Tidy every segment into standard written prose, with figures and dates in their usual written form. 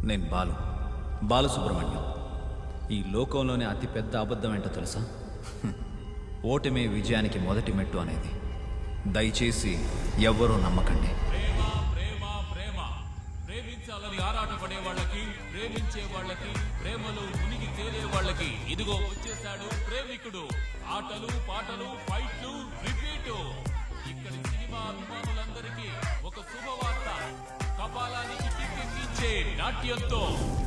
నేను బాలసుబ్రహ్మణ్యం. ఈ లోకంలోనే అతిపెద్ద అబద్ధం ఏంటో తెలుసా? ఓటమే విజయానికి మొదటి మెట్టు అనేది. దయచేసి ఎవ్వరూ నమ్మకండి. ప్రేమించాలని ఆరాటపడే వాళ్ళకి, ప్రేమించే వాళ్ళకి, ప్రేమలో మునిగి తేలే వాళ్ళకి ఇదిగో వచ్చేసాడు ప్రేమికుడు. ఆటలు పాటలు ఫైట్లు రిపీటు. ఇక్కడి సినిమా అభిమానులందరికీ ఒక శుభవార్త. కపాలానికి కిక్కెక్కించే నాట్యంతో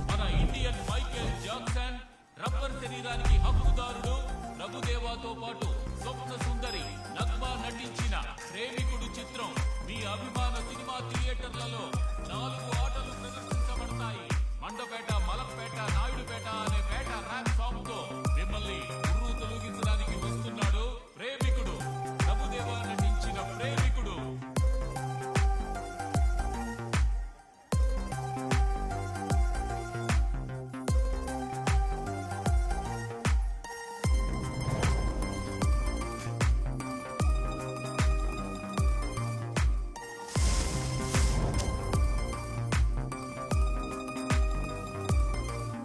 మన ఇండియన్ మైకేల్ జాక్సన్, రబ్బర్ శరీరానికి హక్కుదారుడు ప్రభుదేవాతో పాటు స్వప్న సుందరి నగ్మా నటించిన ప్రేమికుడు చిత్రం మీ అభిమాన సినిమా థియేటర్లలో 4 ఆటలు ప్రదర్శించబడతాయి. మండపేట, మలంపేట, నాయుడుపేట అనే పేట ర్యాప్ సాంగ్ తో మిమ్మల్ని ఉర్రూ తొలగించడానికి వస్తున్నాడు ప్రేమికుడు. ప్రభుదేవా నటించిన ప్రేమికుడు.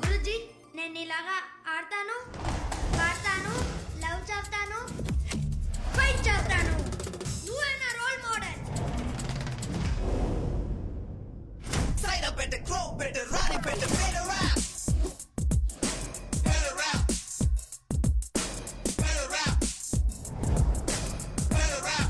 గురుజీ, నేను ఇలాగా ఆడతాను, పాడతాను, లవ్ చేస్తాను, ఫైట్ చేస్తాను. నువ్వే నా role model. Sign up at the crow, better run it, better rap. Better rap. Better rap. Better rap. Better rap.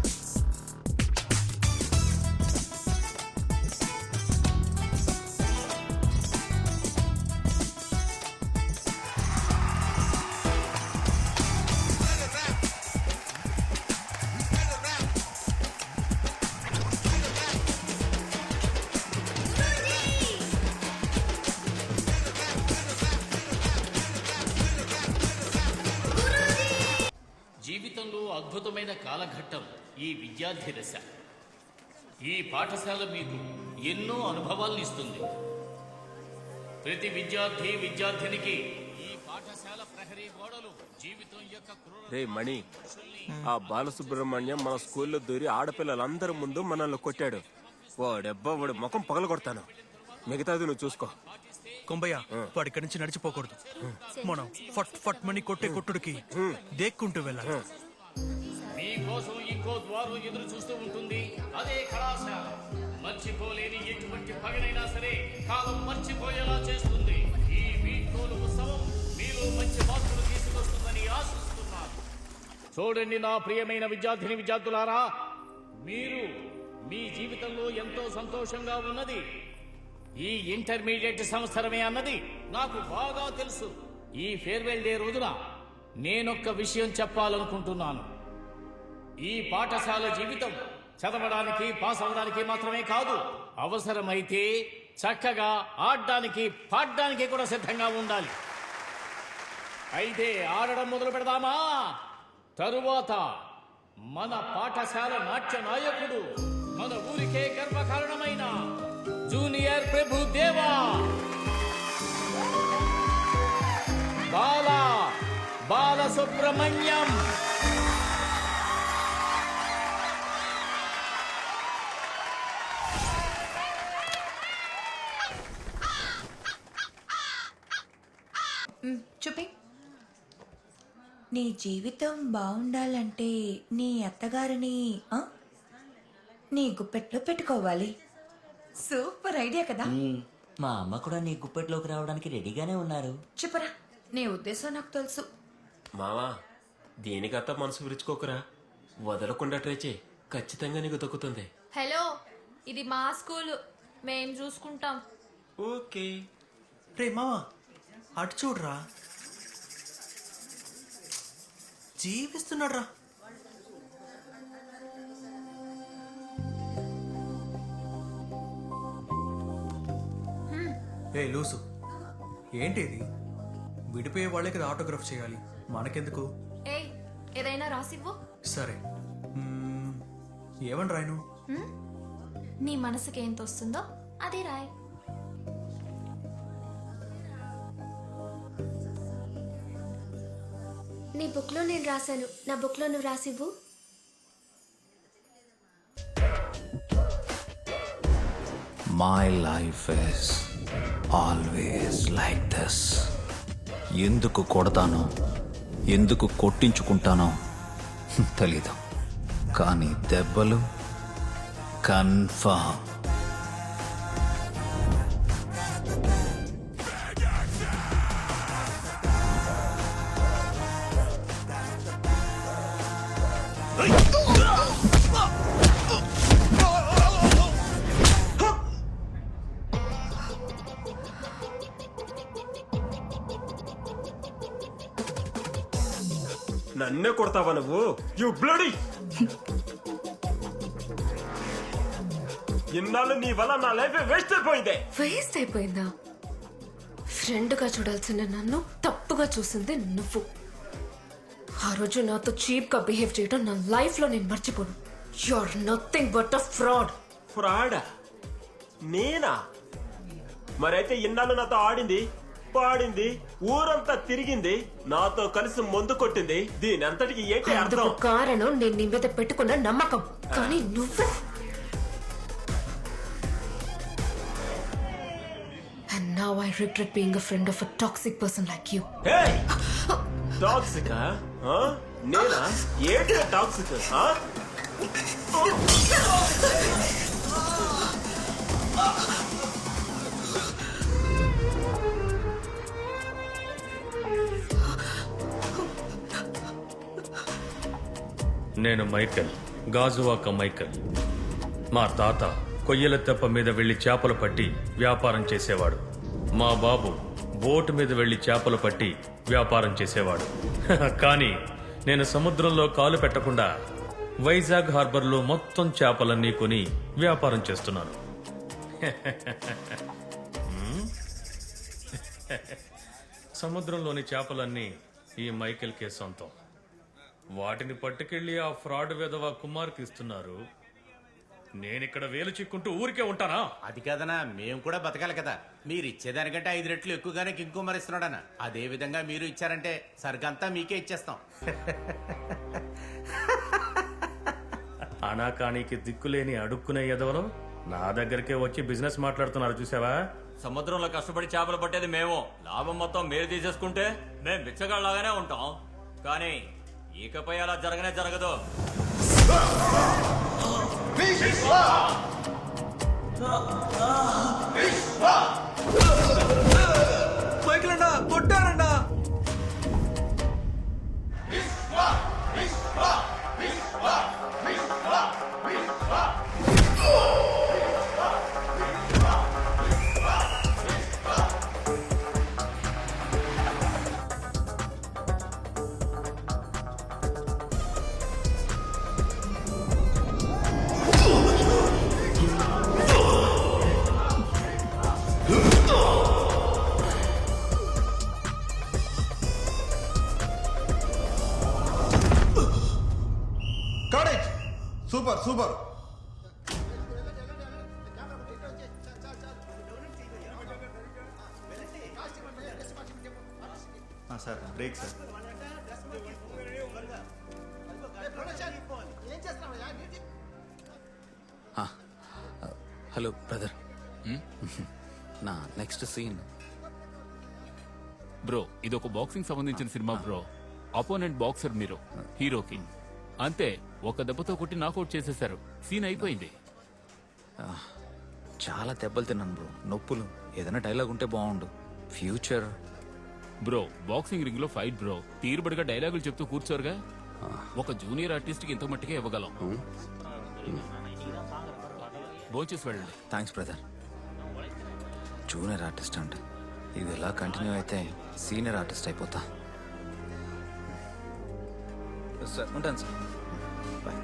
Better rap. Better rap. జీవితంలో అద్భుతమైన కాలఘట్టం ఈ విద్యార్థి దశ. ఈ పాఠశాల మీకు ఎన్నో అనుభవాలను ఇస్తుంది. ప్రతి విద్యార్థినికి ఈ పాఠశాల ప్రహరీ గోడలు జీవితం యొక్క రే మణి, ఆ బాలసుబ్రహ్మణ్యం మన స్కూల్లో దూరి ఆడపిల్లలందరి ముందు మనల్ని కొట్టాడు. వాడి ముఖం పగల కొడతాను. మిగతాది నువ్వు చూసుకో. కొంబయ్య, వాడి ఇక్కడి నుంచి నడిచిపోకూడదు. మనం ఫట్ ఫట్ మని కొట్టే కొట్టుడికి దేక్కుంటూ వెళ్ళాలి. మీకోసం ఇంకో ద్వారం ఎదురు చూస్తూ ఉంటుంది. అదే కళాశాల. మర్చిపోలేని ఎటువంటి పగనైనా సరే కాలం మర్చిపోయేలా చేస్తుంది. ఈ వీడ్కోలు ఉత్సవం మీలో మంచి మార్పులు తీసుకొస్తుందని ఆశిస్తున్నాను. చూడండి నా ప్రియమైన విద్యార్థులారా, మీరు మీ జీవితంలో ఎంతో సంతోషంగా ఉన్నది ఈ ఇంటర్మీడియట్ సంవత్సరమే అన్నది నాకు బాగా తెలుసు. ఈ ఫేర్వెల్ డే రోజున నేనొక్క విషయం చెప్పాలనుకుంటున్నాను. ఈ పాఠశాల జీవితం చదవడానికి, పాస్ అవడానికి మాత్రమే కాదు, అవసరమైతే చక్కగా ఆడడానికి, పాడడానికి కూడా సిద్ధంగా ఉండాలి. అయితే ఆడడం మొదలు పెడదామా? తరువాత మన పాఠశాల నాట్య నాయకుడు, మన ఊరికే గర్వకారణమైన జూనియర్ ప్రభుదేవా బాలసుబ్రహ్మణ్యం. చూపి. నీ జీవితం బాగుండాలంటే నీ అత్తగారిని నీ గుప్పెట్లో పెట్టుకోవాలి. సూపర్ ఐడియా కదా. మా అమ్మ కూడా నీ గుప్పెట్లోకి రావడానికి రెడీగానే ఉన్నారు. చెప్పరా, నీ ఉద్దేశం నాకు తెలుసు. మావా, దేనికత్తా మనసు విరుచుకోకురా. వదలకుండా ట్రై చేయి, ఖచ్చితంగా నీకు దొక్కుతుంది. హలో, ఇది మా స్కూల్, మేం చూసుకుంటాం. ఓకే. రే మావా, అటు చూడరా, జీవిస్తున్నాడు రా. ఏ లూసు, ఏంటి ఇది? విడిపోయే వాళ్ళకి ఆటోగ్రాఫ్ చేయాలి, మనకెందుకు? ఏయ్, ఏదైనా రాసివ్వు. సరే, ఏమని రాయను? నీ మనసుకి ఏం తోస్తుందో అది రాయ్. నీ బుక్ లో నేను రాశాను, నా బుక్ లో నువ్వు రాసివ్వు. My life is always like this. ఎందుకు కొడతానో ఎందుకు కొట్టించుకుంటానో తెలీదు, కానీ దెబ్బలు కన్ఫర్మ్. నన్నే కొడతావా నువ్వు? You bloody! ఇన్నాళ్ళు నీ వల్ల నా లైఫ్ వేస్ట్ అయిపోయిందే. వేస్ట్ అయిపోయిందా? ఫ్రెండ్గా చూడాల్సిన నన్ను తప్పుగా చూసింది నువ్వు. ఆ రోజు నాతో చీప్గా బిహేవ్ చేయడం నా లైఫ్లో నేను మర్చిపోను. You are nothing but a fraud. ఫ్రాడా? నేనా? మరైతే ఇన్నాళ్ళు నాతో ఆడింది, పాడింది, ఊరంతా తిరిగింది, నాతో కలిసి మందు కొట్టింది, దీని అంతటికి ఏంటి అందుకు అర్థం? కారణం నేను నీ మీద పెట్టుకున్న నమ్మకం. కానీ నువ్వు And now I regret being a friend of a toxic person like you. Hey! Toxic? నేనా? ఏంటి టాక్సిక్? నేను మైకల్, గాజువాక మైకల్. మా తాత కొయ్యల తెప్ప మీద వెళ్లి చేపలు పట్టి వ్యాపారం చేసేవాడు. మా బాబు బోటు మీద వెళ్లి చేపలు పట్టి వ్యాపారం చేసేవాడు. కానీ నేను సముద్రంలో కాలు పెట్టకుండా వైజాగ్ హార్బర్లో మొత్తం చేపలన్నీ కొని వ్యాపారం చేస్తున్నాను. సముద్రంలోని చేపలన్నీ ఈ మైకేల్కే సొంతం. వాటిని పట్టుకెళ్లి ఆ ఫ్రాడ్ వెధవ కుమార్కి ఇస్తున్నారు. నేనిక్కడ వేలు చిక్కుంటూ ఊరికే ఉంటానా? అది కాదనా, మేము కూడా బతకాలి కదా. మీరు ఇచ్చేదానికంటే 5 రెట్లు ఎక్కువగానే కింగ్ కుమార్ ఇస్తున్నాడనా. అదే విధంగా మీరు ఇచ్చారంటే సరికంతా మీకే ఇచ్చేస్తాం. అనాకానికి దిక్కులేని అడుక్కునే ఎదవలు నా దగ్గరికే వచ్చి బిజినెస్ మాట్లాడుతున్నారు చూసావా? సముద్రంలో కష్టపడి చేపలు పట్టేది మేము, లాభం మొత్తం మీరు తీసేసుకుంటే మేము బిచ్చగాళ్ళలాగానే ఉంటాం. కానీ ఇకపై అలా జరగనే జరగదు. కొట్టానండా. Super super. Sir break sir. Hello brother, నా నెక్స్ట్ సీన్. బ్రో ఇది ఒక బాక్సింగ్ సంబంధించిన సినిమా బ్రో. అపోనెంట్ బాక్సర్ మీరు, హీరోకి అంతే ఒక దెబ్బతో కొట్టి నాకౌట్ చేసేశారు. సీన్ అయిపోయింది. చాలా దెబ్బలు తిన్నాను బ్రో, నొప్పులు. ఏదైనా డైలాగ్ ఉంటే బాగుండు. ఫ్యూచర్ బ్రో బాక్సింగ్ రింగ్ లో ఫైట్ బ్రో. తీరుబడిగా డైలాగులు చెప్తూ కూర్చోరుగా. ఒక జూనియర్ ఆర్టిస్ట్ కి ఇంత మట్టికే ఇవ్వగలం. భోంచేసి వెళ్ళండి. Thanks brother. జూనియర్ ఆర్టిస్ట్ అంటే ఇది ఎలా కంటిన్యూ అయితే సీనియర్ ఆర్టిస్ట్ అయిపోతా. సార్ ఉంటాను సార్, బాయ్.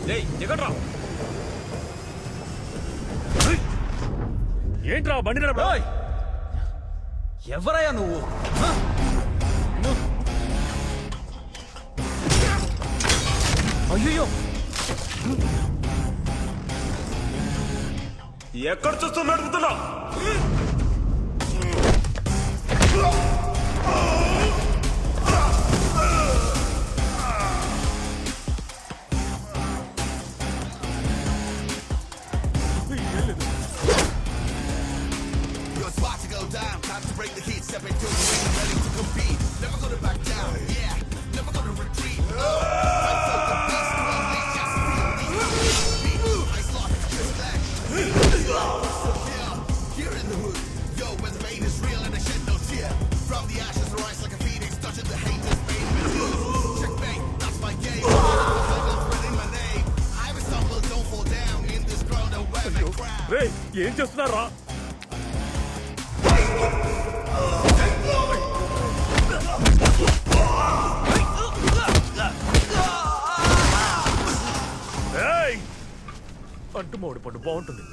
దిగట్రా. ఏంట్రా బండి నడపడం? ఎవరయ్యా నువ్వు? అయ్యో, ఎక్కడ చూస్తున్నా అడుగుతున్నా? You're about to go down. Time to break the heat. Step into the ring, ready to compete. Never gonna back down. Yeah, never gonna retreat. Fight for the beast. Just feel the beat. Ice lock, just back. Here in the hood, yo, where the pain is real and I shed no tear. From the ashes, rise like a phoenix, touching the haters, pain with tears. Checkmate, that's my game. Spreading my name. I will stumble, don't fall down in this crowd and wear my crown. రేయ్, ఏం చేస్తున్నారా? ఏయ్! అంటు మామిడి పండు బాగుంటుంది.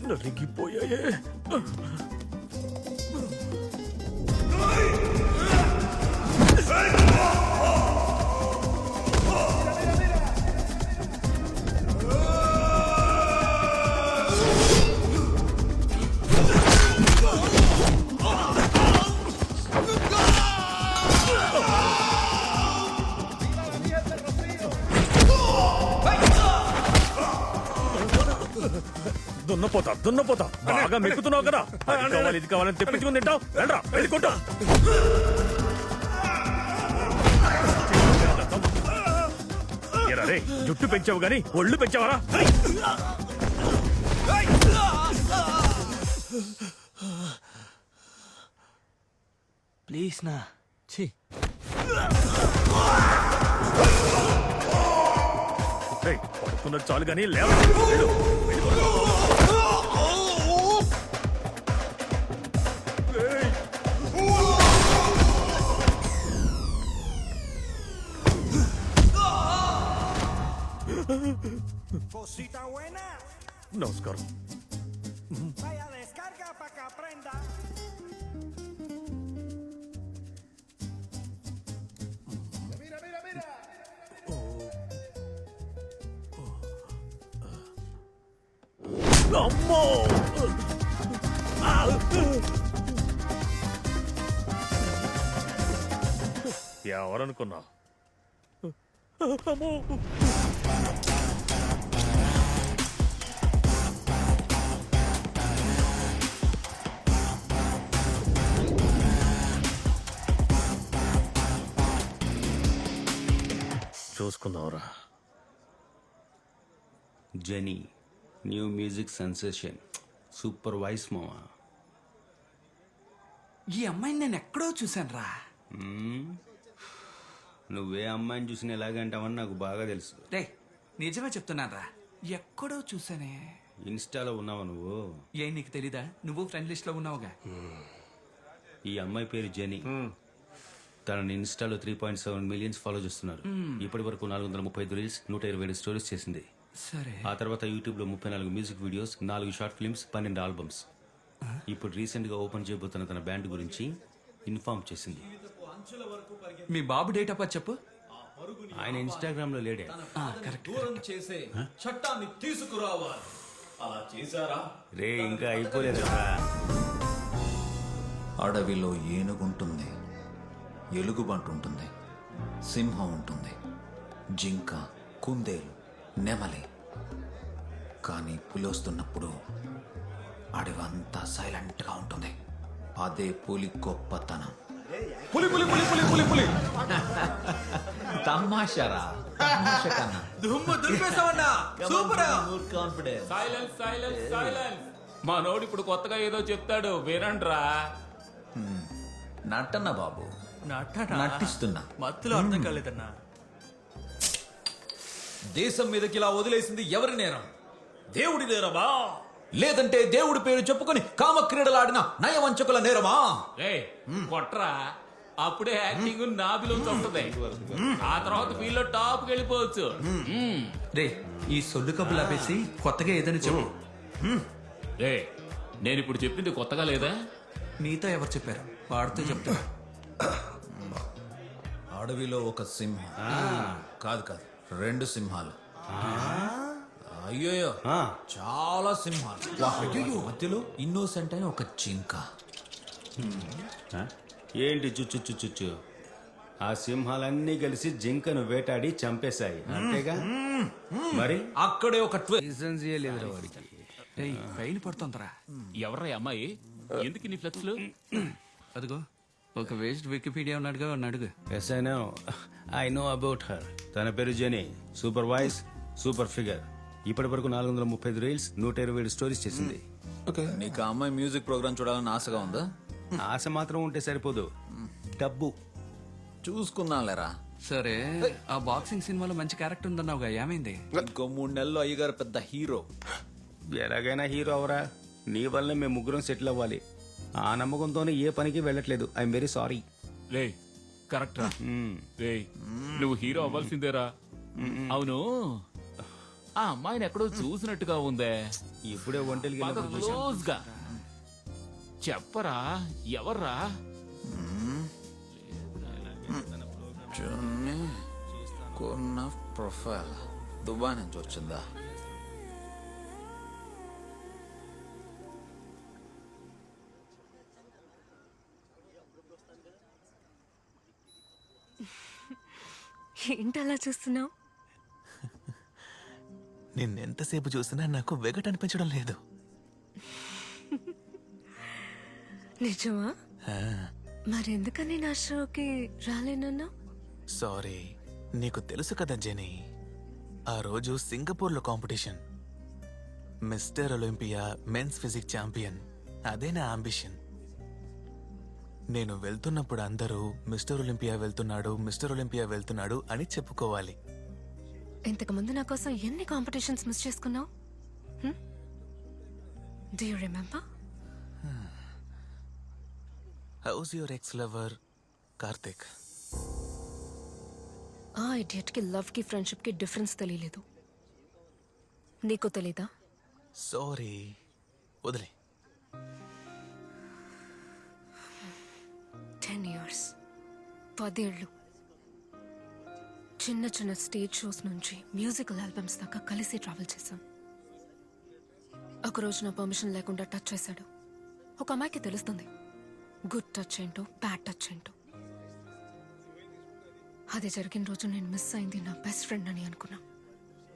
నలిగిపోయాయే. దున్నపోతా బాగా మెక్కుతున్నావు కదా. అది కావాలి ఇది కావాలని తెప్పించుకుని తింటావు. రండ్రా వెళ్ళి కొట్టు. ఎరా రే, జుట్టు పెంచావు గాని ఒళ్ళు పెంచావరా? ప్లీజ్ నా. పడుకున్నది చాలు గాని లేవ. నమస్కారం. అమ్మో! ఎవరనుకున్నా? అమ్మో! చూసుకుందాంరా. జెనీ new music sensation, super voice మావా. ఈ అమ్మాయిని నేను ఎక్కడో చూశాను రా. నువ్వే అమ్మాయిని చూసిన ఎలాగంటావని నాకు బాగా తెలుసు. రే నిజమే చెప్తున్నాను రా, ఎక్కడో చూసానే. ఇన్స్టాలో ఉన్నావా నువ్వు? ఏ నీకు తెలీదా? నువ్వు ఫ్రెండ్ లిస్ట్ లో ఉన్నావుగా. ఈ అమ్మాయి పేరు జెనీ. తనని ఇన్స్టాలో 3.7 మిలియన్స్ ఫాలో చేస్తున్నారు. ఇప్పటి వరకు 435 రీల్స్, 127 స్టోరీస్ చేసింది. సరే. ఆ తర్వాత యూట్యూబ్ లో 34 music videos, 4 short films, 12 albums. ఇప్పుడు రీసెంట్ గా ఓపెన్ చేయబోతున్న తన బ్యాండ్ గురించి ఇన్ఫార్మ్ చేసింది. మీ బాబు డేట్ ఆఫ్ బర్త్ చెప్పు. ఆయన ఇన్స్టాగ్రామ్ లో లేడే. కరెక్ట్. చేసే చట్టాన్ని తీసుకురావాలి. అలా చేశారా? రే ఇంకా అయిపోలేదా? అడవిలో ఏనుగుంటుంది, ఎలుగుబంటు ఉంటుంది, సింహం ఉంటుంది, జింక, కుందేలు, నెమలి. కానీ పులి వస్తున్నప్పుడు అడవంతా సైలెంట్గా ఉంటుంది. అదే పులి గొప్పతనం. పులి పులి పులి పులి పులి పులి తమాషారా, తమాషా కన్నా దుమ్ము దులిపేసావన్నా. Super. Confidence. Silence silence silence. మా నోడు ఇప్పుడు కొత్తగా ఏదో చెప్తాడు, వినండ్రా. నటన బాబు, నటిస్తున్నా. మత్తులో అర్థం కాలేదన్నా. దేశం మీదకి ఇలా వదిలేసింది ఎవరి నేరం? దేవుడి నేరమా? లేదంటే దేవుడి పేరు చెప్పుకొని కామక్రీడలాడిన నయవంచకుల నేరమా? కొట్రా, అప్పుడే యాక్టింగ్ నాభిలో వస్తుంది. ఆ తర్వాత వీళ్ళు టాప్కి వెళ్ళిపోవచ్చు. రే ఈ సొల్లు కబులు ఆపేసి కొత్తగా ఏదైనా చెప్పు. రే నేను ఇప్పుడు చెప్పింది కొత్తగా లేదా? నీతో ఎవరు చెప్పారు? వాడితో చెప్తా. అడవిలో ఒక సింహం, కాదు కాదు 2 సింహాలు. అయ్యోయ్యో చాలా సింహాలు. మధ్యలో ఇన్నోసెంట్ అయిన ఒక జింక. ఏంటి చుచ్చు చుచ్చు చుచ్చు? ఆ సింహాలన్నీ కలిసి జింకను వేటాడి చంపేశాయి అంతేగా? మరి అక్కడే ఒక పైన పడుతుందిరా. ఎవర్రా ఈ అమ్మాయి? ఎందుకు నీ ఫ్లెక్స్లు? అదిగో ఒక వేస్ట్ వికీపీడియా ఉన్నాడుగా, అడుగు. Yes I know about her. తన పేరు Jenny. Super voice, super figure. ఇప్పటి వరకు 435 రీల్స్, 127 స్టోరీస్ చేసింది. నీకు ఆ అమ్మాయి మ్యూజిక్ ప్రోగ్రామ్ చూడాలని ఆశగా ఉందా? ఆశ మాత్రం ఉంటే సరిపోదు, డబ్బు చూసుకుందాంలేరా. సరే ఆ బాక్సింగ్ సినిమాలో మంచి క్యారెక్టర్ ఉందన్నావుగా, ఏమైంది? ఇంకో 3 నెలల్లో అయ్యగారు పెద్ద హీరో. ఎలాగైనా హీరో అవరా. నీ వల్ల మేము ముగ్గురం సెటిల్ అవ్వాలి. ఆ నమ్మకంతోనే ఏ పనికి వెళ్ళట్లేదు. I'm very sorry. Ray correct రా. రే నువ్వు హీరో అవ్వాల్సిందేరా. అవును, ఆ అమ్మాయిని ఎక్కడో చూసినట్టుగా ఉందే. ఇప్పుడే ఒంటెలకి క్లోజ్ గా చెప్పరా, ఎవర్రా? ప్రొఫైల్ దుబాయ్ నుంచి వచ్చిందా? ఏంటలా చూస్తున్నావు? నిన్నెంతసేపు చూసినా నాకు వెగట్ అనిపించడం లేదు. నిజమా? మరెందుకని నా షోకి రాలేనన్నా? సారీ, నీకు తెలుసు కదా జెనీ, ఆ రోజు సింగపూర్లో competition, Mr Olympia men's physique champion. అదే నా అంబిషన్. నేను వెళ్తున్నప్పుడు అందరూ మిస్టర్ ఒలింపియా వెళ్తున్నాడు, మిస్టర్ ఒలింపియా వెళ్తున్నాడు అని చెప్పుకోవాలి. ఇంతకు ముందు నా కోసం ఎన్ని కాంపిటీషన్స్ మిస్ చేసుకున్నావు? Do you remember? How's your ex lover Karthik? ఆ ఇడియట్ కి లవ్ కి ఫ్రెండ్షిప్ కి డిఫరెన్స్ తెలియలేదు. నీకు తెలీదా? సారీ, వదిలే. 10 years, 10 ఏళ్ళు. చిన్న చిన్న స్టేజ్ షోస్ నుంచి మ్యూజికల్ ఆల్బమ్స్ దాకా కలిసి ట్రావెల్ చేశాం. ఒకరోజు నా పర్మిషన్ లేకుండా టచ్ చేశాడు. ఒక అమ్మాయికి తెలుస్తుంది గుడ్ టచ్ ఏంటో, బ్యాడ్ టచ్ ఏంటో. అది జరిగిన రోజు నేను మిస్ అయింది నా బెస్ట్ ఫ్రెండ్ అని అనుకున్నా.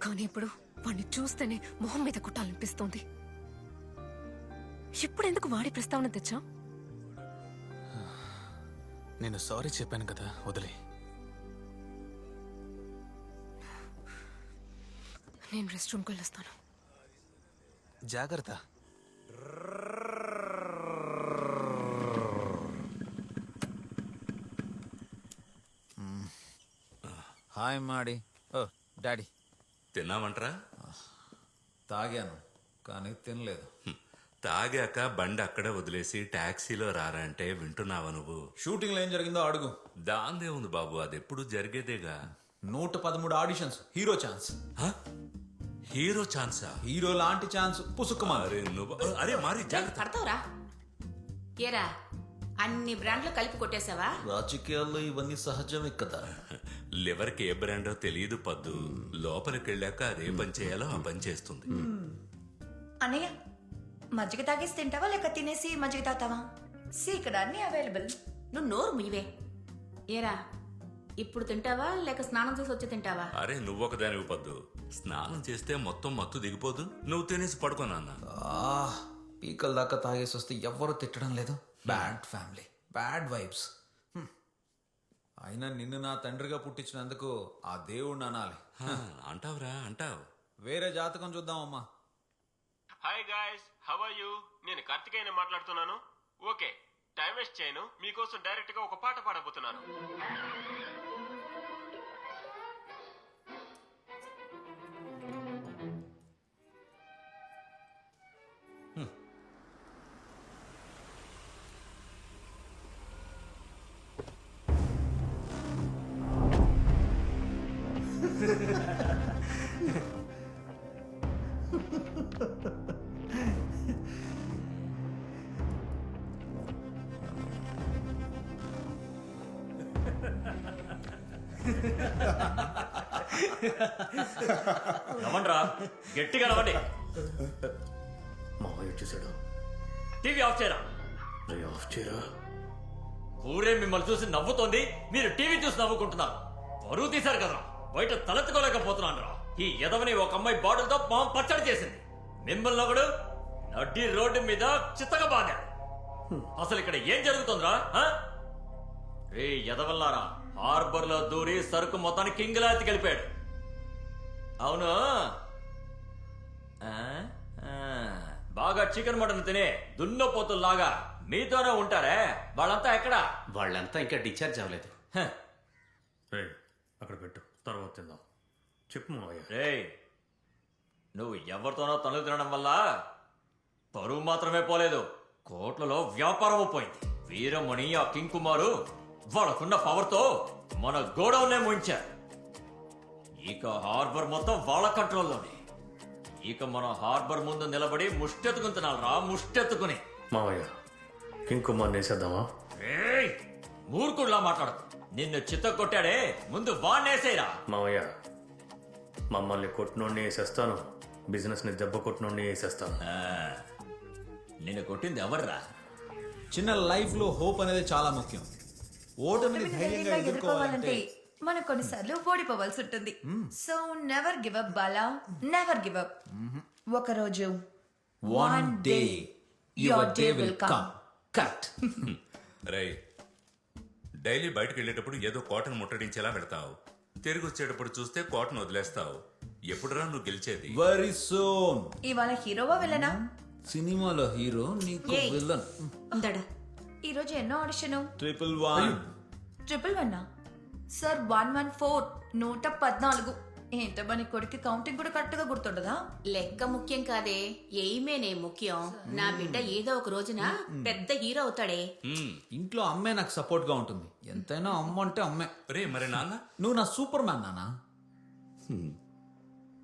కానీ ఇప్పుడు వాడిని చూస్తేనే మొహం మీద కుట్టాలనిపిస్తోంది. ఇప్పుడు ఎందుకు వాడి ప్రస్తావన తెచ్చా? నేను సారీ చెప్పాను కదా, వదిలే. నేను రెస్ట్ రూమ్కి వెళ్ళొస్తాను. జాగ్రత్త. హాయ్ మాడి. ఓ డాడీ. తిన్నామంటరా? తాగాను కానీ తినలేదు. తాగాక బండి అక్కడే వదిలేసి టాక్సీలో రారా అంటే వింటున్నావా నువ్వు? షూటింగ్లో ఏం జరిగిందో అడుగు. దాందే ఉంది బాబు, అది ఎప్పుడు జరిగేదేగా. 113 ఆడిషన్స్, హీరో ఛాన్స్. హీరో ఛాన్సా? హీరో లాంటి ఛాన్స్ పుసుకుమా. అరే మారి పడతావురా? ఏరా అన్ని బ్రాండ్లు కలిపి కొట్టేశావా? రాజకీయాల్లో ఇవన్నీ సహజమే కదా. లివర్కి ఏ బ్రాండో తెలియదు పద్దు. లోపలికి వెళ్ళాక అదే పని చేయాలో ఆ పని చేస్తుంది. అన్నయ్య మజ్జిగ తాగేసి తింటావా లేక తినేసి మజ్జిగ తాగుతావా? ఇక్కడ అన్ని అవైలబుల్. నువ్వు నోరు మీవే. ఏరా ఇప్పుడు తింటావా లేక స్నానం చేసి వచ్చి తింటావా? అరే నువ్వొకదానివి పద్దు. స్నానం చేస్తే మొత్తం మత్తు దిగిపోదు. నువ్వు తినేసి పడుకోనన్నా. పీకల దాకా తాగేసి వస్తే ఎవ్వరూ తిట్టడం లేదు. Bad family, bad vibes. అయినా నిన్ను నా తండ్రిగా పుట్టించినందుకు ఆ దేవుడిని అనాలి. అంటావురా అంటావు. వేరే జాతకం చూద్దామమ్మా. Hi guys, how are you? నేను కార్తికేయని మాట్లాడుతున్నాను. ఓకే, టైం వేస్ట్ చేయను. మీకోసం డైరెక్ట్ గా ఒక పాట పాడబోతున్నాను. నవ్వండ్రా, గట్టిగా నవ్వండి. మావయ్య వచ్చేసాడు. టీవీ ఆఫ్ చేయరా. ఆఫ్ చేయరా. ఊరే మిమ్మల్ని చూసి నవ్వుతోంది, మీరు టీవీ చూసి నవ్వుకుంటున్నారు. పరువు తీశారు కదరా, బయట తలెత్తుకోలేకపోతున్నాను రా. ఈ ఎదవని ఒక అమ్మాయి బాటిల్తో మొహం పచ్చడి చేసింది. మిమ్మల్ని ఒకడు నడ్డి రోడ్డు మీద చిత్తగా బాగాడు. అసలు ఇక్కడ ఏం జరుగుతుందిరా? రే ఎదవల్లారా, హార్బర్ లో దూరి సరుకు మొత్తాన్ని కింగ్లా ఎత్తికెళ్ళిపోయాడు. అవును, బాగా చికెన్ మటన్ తినే దున్నపోతుల్లాగా మీతోనే ఉంటారే, వాళ్ళంతా ఎక్కడా? వాళ్ళంతా ఇంకా డిశ్చార్జ్ అవ్వలేదు. అక్కడ పెట్టు, తర్వాత తిందాం. చెప్పు మావయ్య. రే, నువ్వు ఎవరితోనో తనులు తినడం వల్ల పరువు మాత్రమే పోలేదు, కోట్లలో వ్యాపారం పోయింది. వీరమణి ఆ కింగ్ కుమారు వాళ్ళకున్న పవర్ తో మన గోడౌన్నే ముంచారు. ఇక హార్బర్ మొత్తం వాళ్ళ కంట్రోల్లోనే. ఇక మన హార్బర్ ముందు నిలబడి ముష్టెత్తుకుని తినాలరా, ముష్టెత్తుకుని. మావయ్య, కింగ్ కుమార్ వేసేద్దామా? మూర్ఖుడిలా మాట్లాడదు. నిన్ను చిత్త కొట్టాడే, ముందు వాణ్ణేసేరా. మావయ్య, మమ్మల్ని కొట్టినోడిని వేసేస్తాను, బిజినెస్ ని దెబ్బ కొట్టినోడిని వేసేస్తాను. నిన్ను కొట్టింది ఎవర్రా? చిన్న లైఫ్ లో హోప్ అనేది చాలా ముఖ్యం. ఓటమిని ధైర్యంగా ఎదుర్కోవాలంటే మనం కొన్నిసార్లు ఓడిపోవాల్సి ఉంటుంది. So never give up Bala, never give up. ఒక రోజు one day your day will come. Cut. రై, డైలీ బయటకు వెళ్ళేటప్పుడు ఏదో కోటను ముట్టడించేలా పెడతావు, తిరిగి వచ్చేటప్పుడు చూస్తే కోటను వదిలేస్తావు. ఎప్పుడురా నువ్వు గెలిచేది? Very soon. ఇవాళ హీరోవా విలనా? సినిమాలో హీరో, నీకు విలన్. ఈ రోజు ఎన్నో ఆడిషన్? 111. 111 సార్. 114 114. ఏంటబ్బా నీ కొడుకు కౌంటింగ్ కూడా కరెక్ట్ గా గుర్తుండదా? లెక్క ముఖ్యం కాదే, ఎయిమేనే ముఖ్యం. నా బిడ్డ ఏదో ఒక రోజున పెద్ద హీరో అవుతాడే. ఇంట్లో అమ్మే నాకు సపోర్ట్ గా ఉంటుంది. ఎంతైనా అమ్మ అంటే అమ్మే. రే, మరి నాన్న? నువ్వు నా సూపర్ మ్యాన్ నాన్న.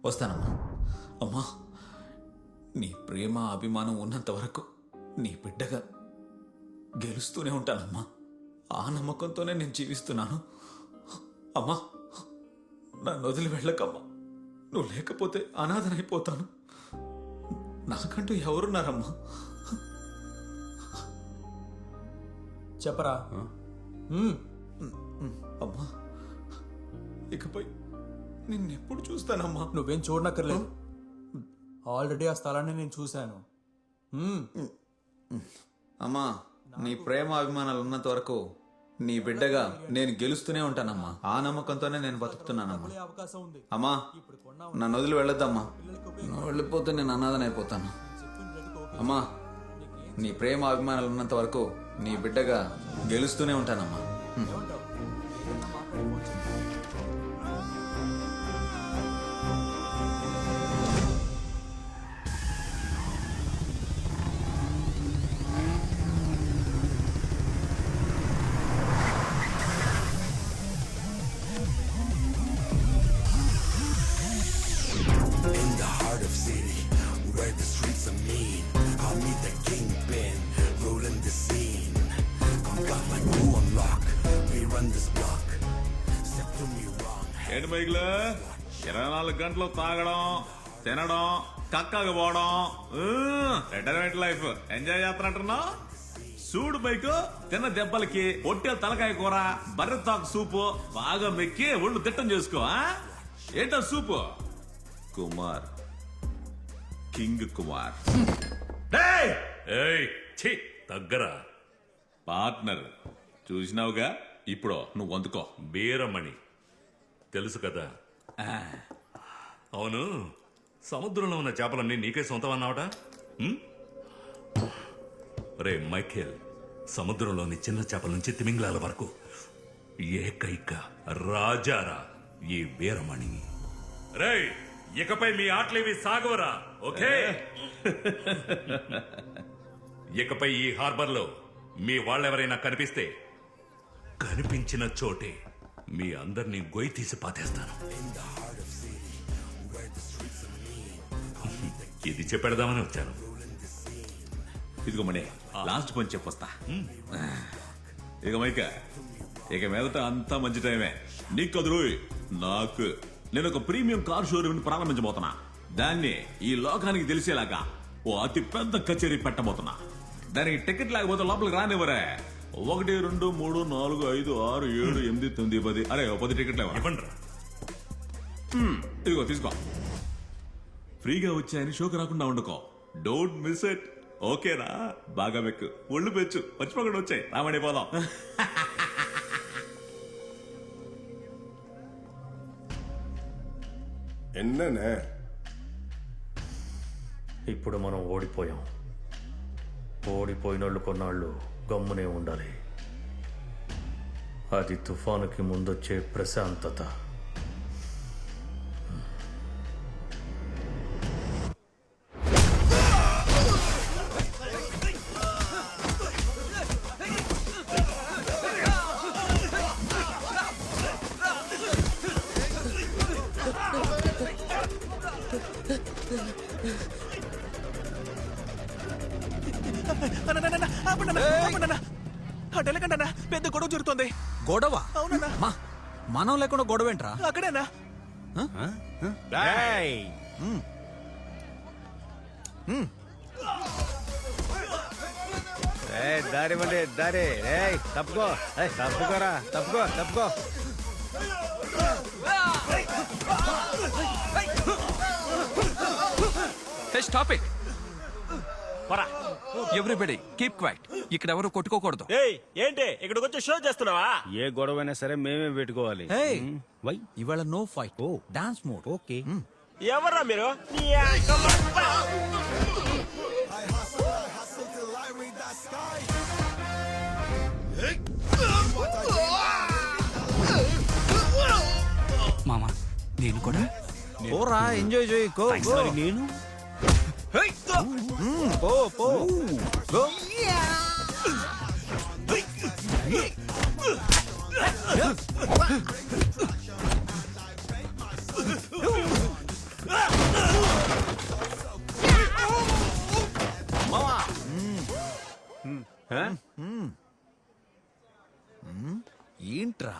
వస్తానమ్మా. అమ్మా, నీ ప్రేమ అభిమానం ఉన్నంత వరకు నీ బిడ్డగా గెలుస్తూనే ఉంటానమ్మా. ఆ నమ్మకంతోనే నేను జీవిస్తున్నాను. అమ్మా, నన్ను వదిలి వెళ్ళకమ్మా. నువ్వు లేకపోతే అనాథనైపోతాను. నాకంటూ ఎవరున్నారమ్మా? చెప్పరా. అమ్మా, ఇకపై నిన్నెప్పుడు చూస్తానమ్మా? నువ్వేం చూడనక్కర్లేదు, ఆల్రెడీ ఆ స్థలాన్ని నేను చూశాను. అమ్మా, నీ ప్రేమ అభిమానాలు ఉన్నంత వరకు నీ బిడ్డగా నేను గెలుస్తూనే ఉంటానమ్మా. ఆ నమ్మకంతోనే నేను బతుకుతున్నానమ్మా. అమ్మా, నన్ను వదిలి వెళ్ళొద్దమ్మా. నువ్వు వెళ్ళిపోతే నేను అనాథనైపోతాను. అమ్మా, నీ ప్రేమ అభిమానాలు ఉన్నంత వరకు నీ బిడ్డగా గెలుస్తూనే ఉంటానమ్మా. ఏంటి మైకులు 24 గంటలు తాగడం, తినడం, కక్కగా పోవడం, రిటైర్మెంట్ లైఫ్ ఎంజాయ్ చేస్తున్నట్టున్నావు. చూడు బైకు, తిన్న దెబ్బలకి ఒట్టెల తలకాయ కూర, బర్రె తాకు సూపు బాగా మెక్కి ఒళ్ళు తిట్టం చేసుకో. ఏంటో సూపు? కుమార్, కింగ్ కుమార్. దగ్గర పార్ట్నర్ చూసినావుగా, ఇప్పుడు నువ్వు అందుకో. వీరమణి తెలుసు కదా. అవును, సముద్రంలో ఉన్న చేపలన్నీ నీకే సొంతం అన్నావట. రే మైఖేల్, సముద్రంలోని చిన్న చేపల నుంచి తిమింగ్లాల వరకు ఏకైక రాజారా ఈ వీరమణి. రే, ఇకపై మీ ఆటలేవి సాగవరా, ఓకే? ఇకపై ఈ హార్బర్ లో మీ వాళ్ళెవరైనా కనిపిస్తే కనిపించిన చోటే మీ అందరినీ గొయ్యి తీసి పాతేస్తాను. ఇది చెప్పెడదామని వచ్చాను. ఇదిగో మణి, లాస్ట్ పని చెప్పొస్తా. ఇక మైక, ఇక మీదట అంతా మంచి టైమే. నీకు కదురు నాకు. నేను ఒక ప్రీమియం కార్ షోరూమ్ ప్రారంభించబోతున్నా. దాన్ని ఈ లోకానికి తెలిసేలాగా ఓ అతి పెద్ద కచేరీ పెట్టబోతున్నా. దానికి టికెట్ లేకపోతే లోపలికి రానివ్వరే. 1 2 3 4 5 6 7 8 9 10. అరే 10 టికెట్లు ఇవ్వండి. ఇదిగో తీసుకో. ఫ్రీగా వచ్చాయని షోకి రాకుండా వండుకో. Don't miss it. ఓకేనా? బాగా మెక్కు, ఒళ్ళు పెచ్చు, మర్చిపోకుండా వచ్చాయి. రామడి పోదాం. ఎన్ననే ఇప్పుడు మనం ఓడిపోయాం. ఓడిపోయినోళ్ళు కొన్నాళ్ళు గమ్మునే ఉండాలి. అది తుఫానుకి ముందొచ్చే ప్రశాంతత. అటెలకండి, పెద్ద గొడవ జరుగుతుంది. గొడవ? అవునన్నా. మనం లేకుండా గొడవ ఏంట్రా? అక్కడేనా? దారి వండి దారి. తప్పుకో, తప్పుకోరా, తప్పుకో, తప్పుకో. Stop it. Everybody keep quiet. ఇక్కడ ఎవరు కొట్టుకోకూడదు. ఏంటి ఇక్కడికి వచ్చి షో చేస్తున్నావా? ఏ గొడవైనా సరే మేమే పెట్టుకోవాలి. వై ఇవాళ no fight, dance mode. Okay. ఎవర్రా మీరు? మామా నేను కూడా. పోరా, ఎంజాయ్ చేయి. నేను పో పో గో. ఏంట్రా?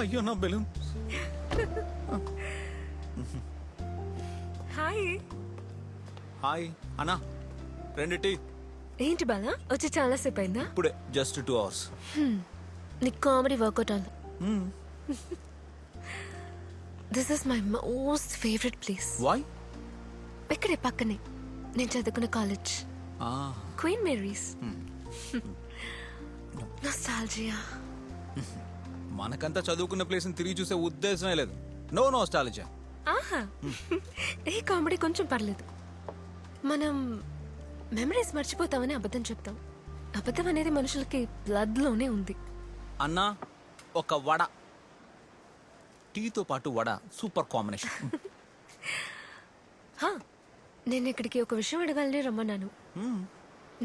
అయ్యో నా బెలూన్. హాయ్. హాయ్ అన్నా, 2 టీ. ఏంటి బాలా, వచ్చి చాలా సేపు అయిందా? ఇప్పుడే, జస్ట్ 2 hours. నీకు కామెడీ వర్కౌట్ అవ్వాలి. This is my most favourite place. Why? ఇక్కడే పక్కనే నేను చదువుకున్న కాలేజ్, క్వీన్ మేరీస్. నోస్టాల్జియా. మనకంతా చదువుకున్న ప్లేస్ తిరిగి చూసే ఉద్దేశమే లేదు. No nostalgia. ఆహా, ఈ కామెడీ కొంచెం పర్లేదు. మనం మెమరీస్ మర్చిపోతామని అబద్ధం చెప్తాం. అబద్ధం అనేది మనుషులకి బ్లడ్ లోనే ఉంది. అన్నా, ఒక వడ, టీతో పాటు వడ సూపర్ కాంబినేషన్. నేను ఇక్కడికి ఒక విషయం అడగాలని రమ్మన్నాను.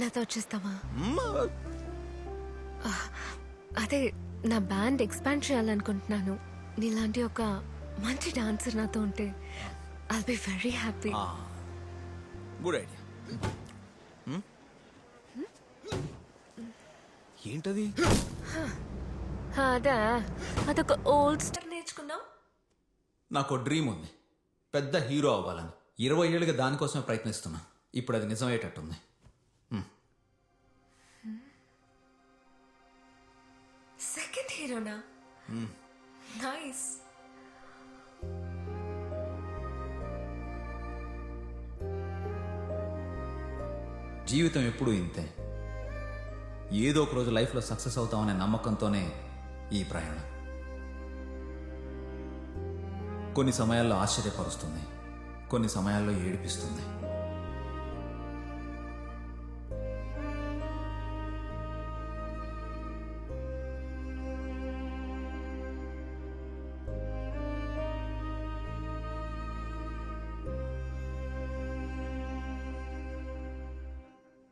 నాతో వచ్చేస్తావా? అదే, నా బ్యాండ్ ఎక్స్పాండ్ చేయాలనుకుంటున్నాను. నీలాంటి ఒక మంచి డాన్సర్ నాతో ఉంటే I'll be very happy. Good idea. ఏంటది? అదా, అదొక ఓల్డ్ స్టైల్ నేర్చుకున్నావు. నాకు డ్రీమ్ ఉంది, పెద్ద హీరో అవ్వాలని. 20 ఏళ్ళుగా దానికోసమే ప్రయత్నిస్తున్నా. ఇప్పుడు అది నిజమయ్యేటట్టుంది. సెకండ్ హీరోనా? నైస్. జీవితం ఎప్పుడూ ఇంతే. ఏదో ఒక రోజు లైఫ్లో సక్సెస్ అవుతామనే నమ్మకంతోనే ఈ ప్రయాణం. కొన్ని సమయాల్లో ఆశ్చర్యపరుస్తుంది, కొన్ని సమయాల్లో ఏడిపిస్తుంది.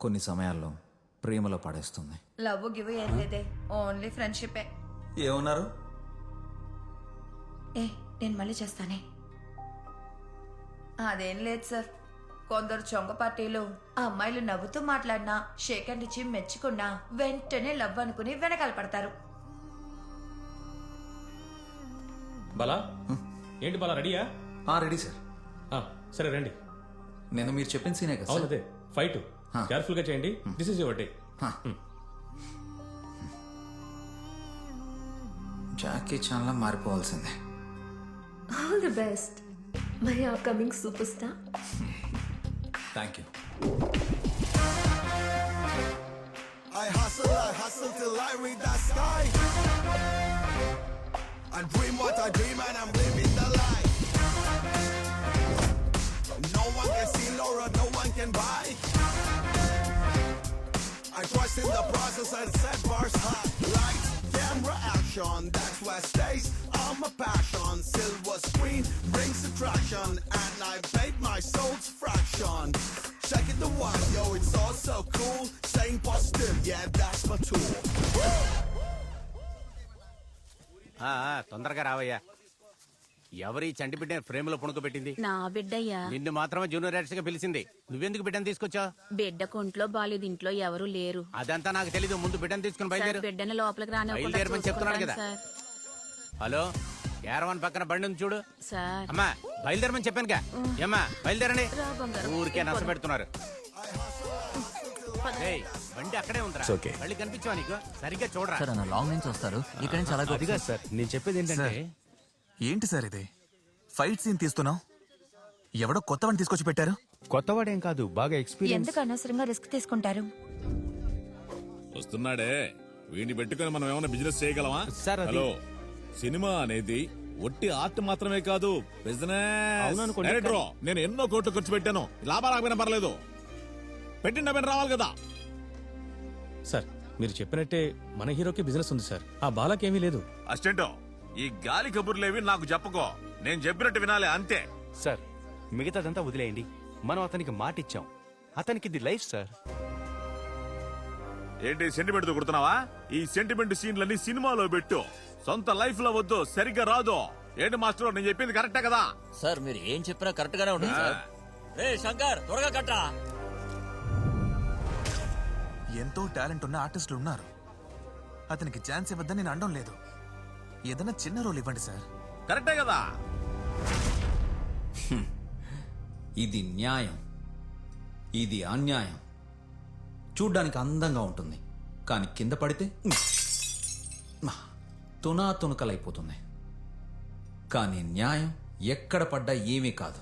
కొన్ని సమయాల్లో ప్రేమలో పడేస్తుంది. లవ్ గివ్ ఏం లేదే, ఓన్లీ ఫ్రెండ్షిపే. ఏమన్నారు? నేను మళ్ళీ చేస్తానే. అదేం లేదు సార్, కొందరు చొంగ పార్టీలు ఆ అమ్మాయిలు నవ్వుతూ మాట్లాడినా, షేక్ హ్యాండ్ ఇచ్చి మెచ్చుకున్నా వెంటనే లవ్ అనుకుని వెనకాల పడతారు. బాలా ఏంటి బాలా, రెడీయా? Ready sir. సరే రండి. నేను మీరు చెప్పిన సీనే కదా? అవును, అదే ఫైట్. కేర్ఫుల్ గా చేయండి. This is your day. Jackie చాన్లా మారిపోవాల్సిందే. All the best my upcoming super star. Thank you. I hustle till I reach the sky. I dream what I dream and I'm living the life. No one can see Laura, no one can buy. I trust in the process and set bars high. Lights, camera, action, that's where stays. I'm a passion, silver screen brings attraction, and I paid my soul's fraction. Check it the one, yo, it's all so cool. Staying positive, yeah, that's my tool. తొందరగా రావయ్యా. ఎవరి చంటి బిడ్డ frame లో పుణుకుపెట్టింది? నా బిడ్డయ్యా. నిన్ను మాత్రమే junior artist గా పిలిచింది. నువ్వెందుకు బిడ్డను తీసుకొచ్చావు? బిడ్డ కొంట్లో బాలేదు, ఇంట్లో ఎవరు లేరు. అదంతా నాకు తెలీదు. ముందు బిడ్డను తీసుకుని బయలుదేరు. బిడ్డను లోపలికి బయలుదేరమని చెప్తున్నాను కదా. హలో, క్యారవాన్ పక్కన బండి ఉంది చూడు. సార్ అమ్మా బయలుదేరమని చెప్పానుగా. ఏమ్మా బయలుదేరండి. ఊరికే నచ్చ పెడుతున్నారు. బండి అక్కడే ఉందిరా. మళ్ళీ కనిపించావా నీకు? సరిగ్గా చూడరా. సార్ అన్న లాంగ్ నుంచి వస్తారు, ఇక్కడ నుంచి అలాగే. అదిగా సార్ నేను చెప్పేది ఏంటంటే, ఏంటి సార్ ఇది ఫైట్ సీన్ తీస్తున్నావు? ఎవడో కొత్తవాడిని తీసుకొచ్చి పెట్టారు. కొత్తవాడేం కాదు, బాగా ఎక్స్పీరియన్స్. ఎందుకు అనవసరంగా రిస్క్ తీసుకుంటారు? వస్తున్నాడే, వీడిని పెట్టుకుని మనం ఏమైనా బిజినెస్ చేయగలమా? హలో, సినిమా అనేది ఒట్టి ఆర్ట్ మాత్రమే కాదు, బిజినెస్. డైరెక్టర్, నేను ఎన్నో కోట్లు ఖర్చు పెట్టాను, లాభాలు రాకపోయినా పర్లేదు, పెట్టిన డబ్బులు రావాలి కదా. సార్ మీరు చెప్పినట్టే మన హీరోకి బిజినెస్ ఉంది సార్, ఆ బాలకేమీ లేదు. అసిస్టెంట్, ఈ గాలి కబుర్లేవి నాకు చెప్పుకో, నేను చెప్పినట్టు వినాలి అంతే. సార్ మిగతాదంతా వదిలేయండి, మనం అతనికి మాట ఇచ్చాం, అతనికి ఇది లైఫ్ సార్. ఏంటి సెంటిమెంట్ తో కుడుతున్నావా? ఈ సెంటిమెంట్ సీన్లన్నీ సినిమాలో పెట్టు, సొంత లైఫ్ లో వద్దు, సరిగ్గా రాదు. ఏంటి మాస్టర్, నేను చెప్పింది కరెక్టే కదా? సార్ మీరు ఏం చెప్పినా కరెక్ట్ గానే ఉంటుంది సార్. రే శంకర్, త్వరగా కట్టా. ఎంతో టాలెంట్ ఉన్న ఆర్టిస్టులు ఉన్నారు, అతనికి ఛాన్స్ ఇవ్వద్దని నేను అనడం లేదు. ఏదైనా చిన్న రోల్ ఇవ్వండి సార్. కరెక్టే కదా? ఇది న్యాయం, ఇది అన్యాయం. చూడ్డానికి అందంగా ఉంటుంది, కానీ కింద పడితే తునాతునకలైపోతుంది. కానీ న్యాయం ఎక్కడ పడ్డా ఏమీ కాదు,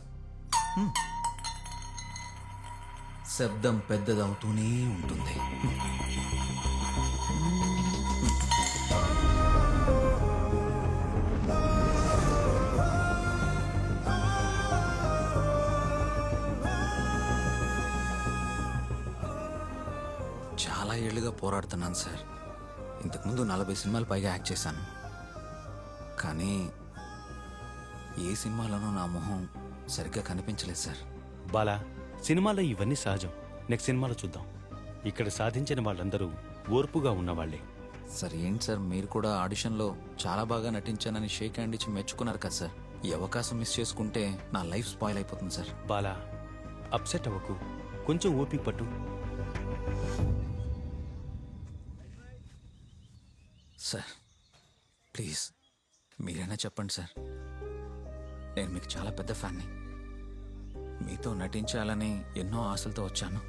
శబ్దం పెద్దదవుతూనే ఉంటుంది. చాలా ఏళ్ళుగా పోరాడుతున్నాను సార్. ఇంతకుముందు 40 సినిమాలు పైగా యాక్ట్ చేశాను, కానీ ఏ సినిమాలోనూ నా మొహం సరిగ్గా కనిపించలేదు సార్. బాలా, సినిమాలో ఇవన్నీ సహజం, నెక్స్ట్ సినిమాలో చూద్దాం. ఇక్కడ సాధించిన వాళ్ళందరూ ఓర్పుగా ఉన్నవాళ్లే. సార్ ఏంటి సార్, మీరు కూడా ఆడిషన్లో చాలా బాగా నటించానని షేక్ హ్యాండ్ ఇచ్చి మెచ్చుకున్నారు కదా సార్. ఈ అవకాశం మిస్ చేసుకుంటే నా లైఫ్ స్పాయిల్ అయిపోతుంది సార్. బాలా, అప్సెట్ అవ్వకు, కొంచెం ఓపిక పట్టు. సార్ ప్లీజ్ మీరైనా చెప్పండి సార్, నేను మీకు చాలా పెద్ద ఫ్యాన్ని. మీతో నటించాలని ఎన్నో ఆశలతో వచ్చాను.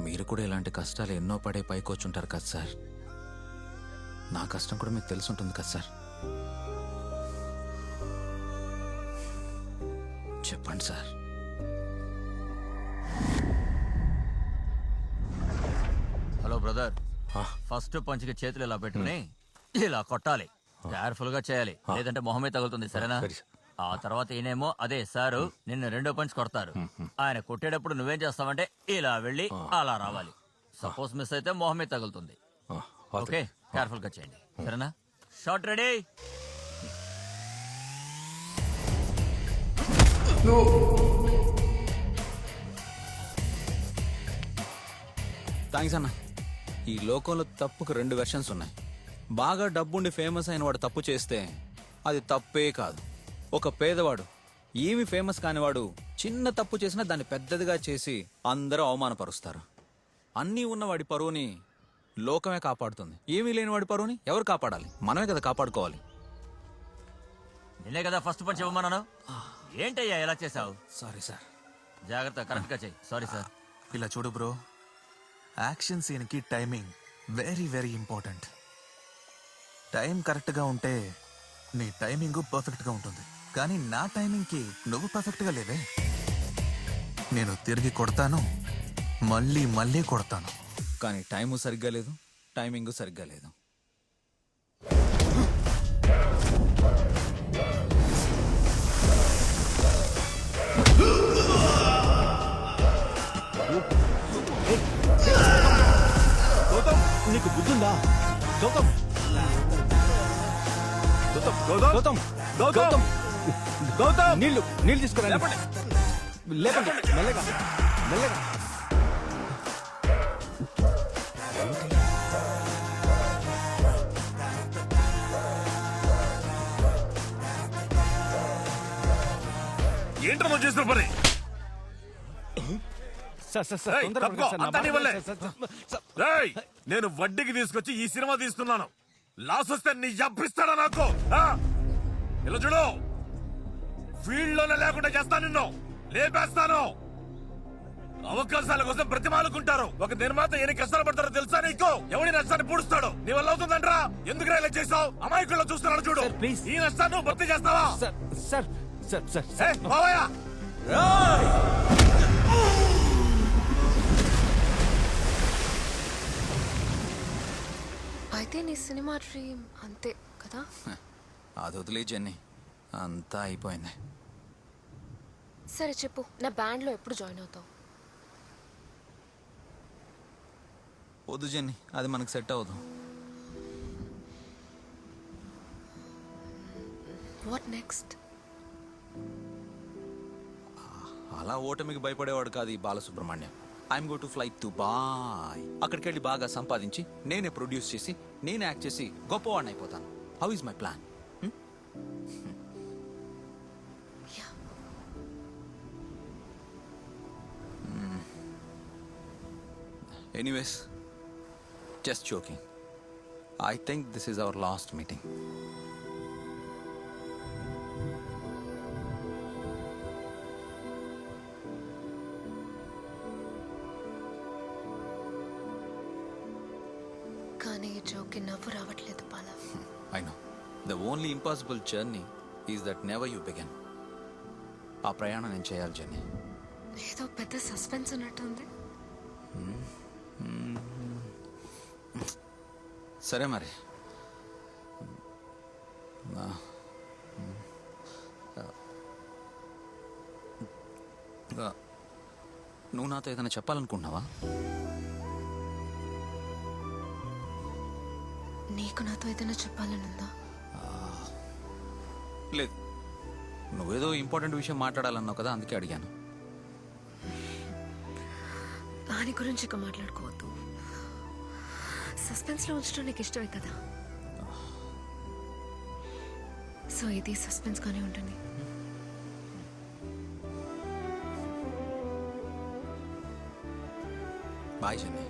మీరు కూడా ఇలాంటి కష్టాలు ఎన్నో పడే పైకొచ్చుంటారు కదా సార్. నా కష్టం కూడా మీకు తెలుసుంటుంది కదా సార్. చెప్పండి సార్. బ్రదర్ ఫస్ట్ పంచికి చేతులు ఇలా పెట్టుకుని ఇలా కొట్టాలి. కేర్ఫుల్ గా చేయాలి, లేదంటే మొహమే తగులుతుంది. సరేనా? ఆ తర్వాత ఈయనేమో అదే సారు నిన్ను రెండో పంచ్ కొడతారు. ఆయన కొట్టేటప్పుడు నువ్వేం చేస్తావంటే ఇలా వెళ్ళి అలా రావాలి. సపోజ్ మిస్ అయితే మొహమే తగులుతుంది. ఓకే, కేర్ఫుల్ గా చేయండి. సరేనా? Shot ready. థ్యాంక్స్ అన్న. ఈ లోకంలో తప్పుకు 2 వెర్షన్స్ ఉన్నాయి. బాగా డబ్బుండి ఫేమస్ అయిన వాడు తప్పు చేస్తే అది తప్పే కాదు. ఒక పేదవాడు ఏమి ఫేమస్ కానివాడు చిన్న తప్పు చేసినా దాన్ని పెద్దదిగా చేసి అందరూ అవమానపరుస్తారు. అన్నీ ఉన్నవాడి పరువుని లోకమే కాపాడుతుంది. ఏమీ లేని వాడి పరువుని ఎవరు కాపాడాలి? మనమే కదా కాపాడుకోవాలి. నిన్నే కదా ఫస్ట్ పంచ్ ఇవ్వమన్నాను. ఏంటయ్యా ఎలా చేసావు? Sorry sir. జాగ్రత్త, కరెక్ట్ గా చెయ్యి. Sorry sir. ఇలా చూడు బ్రో, యాక్షన్ సీన్కి timing very very important. Time కరెక్ట్గా ఉంటే నీ టైమింగ్ పర్ఫెక్ట్గా ఉంటుంది. కానీ నా టైమింగ్కి నువ్వు పర్ఫెక్ట్గా లేవే. నేను తిరిగి కొడతాను, మళ్ళీ మళ్ళీ కొడతాను. కానీ టైము సరిగ్గా లేదు, టైమింగ్ సరిగ్గా లేదు. గౌతమ్, నీకు బుద్ధుందా? గౌతమ్, గౌతమ్, గౌతమ్, గౌతమ్, నీళ్లు తీసుకురండి. లేపండి, మెల్లగా మెల్లగా. ఏంటో నువ్వు చేసిన పని? నేను వడ్డీకి తీసుకొచ్చి ఈ సినిమా తీస్తున్నాను. లాస్ వస్తే నీ అబ్బిస్తాడా నాకు? ఇలా చూడు, ఫీల్డ్ లోనే లేకుండా చేస్తాను, నిన్ను లేపేస్తాను. అవకాశాల కోసం బ్రతిమాలుకుంటారు. ఒక నిర్మాత ఎన్ని కష్టాలు పడతారో తెలుసా నీకు? ఎవడి నష్టాన్ని పూడుస్తాడు? నీ వల్ల అవుతుందంటరా? ఎందుకు ఇలా చేసావు? అమాయకుల్లో చూస్తున్నాను చూడు. ఈ నష్టాన్ని భర్తీ చేస్తావా? బావయ్య, అయితే నీ సినిమా డ్రీమ్ అంతే కదా? అది వదిలే జెన్నీ, అంతా అయిపోయింది. సరే చెప్పు, నా బ్యాండ్లో ఎప్పుడు జాయిన్ అవుతావు? వద్దు జెన్నీ, అది మనకు సెట్ అవ్వదు. What next? అలా ఓటమికి భయపడేవాడు కాదు ఈ Balasubramaniam. I'm go to fly Dubai. అక్కడికి వెళ్ళి బాగా సంపాదించి నేనే ప్రొడ్యూస్ చేసి నేనే యాక్ట్ చేసి గొప్పవాడిని అయిపోతాను. How is my plan? Anyways, just joking. I think this is our last meeting. కానీ ఈ జోక్కి నవ్వు రావట్లేదు Bala. I know. The only impossible journey is that never you begin. ఆ ప్రయాణం నేను చేయాలి జర్నీ. ఏదో పెద్ద సస్పెన్స్ ఉన్నట్టుంది. సరే మరి, నువ్వు నాతో ఏదైనా చెప్పాలనుకుంటున్నావా? నీకు నాతో ఏదైనా చెప్పాలనుందా? లేదు, నువ్వేదో ఇంపార్టెంట్ విషయం మాట్లాడాలన్నావు కదా, అందుకే అడిగాను. దాని గురించి ఇక మాట్లాడుకోవద్దు. సస్పెన్స్లో ఉంచడం నీకు ఇష్టమే కదా, సో ఇది సస్పెన్స్ గానే ఉంటుంది. బాయ్ చెన్నై.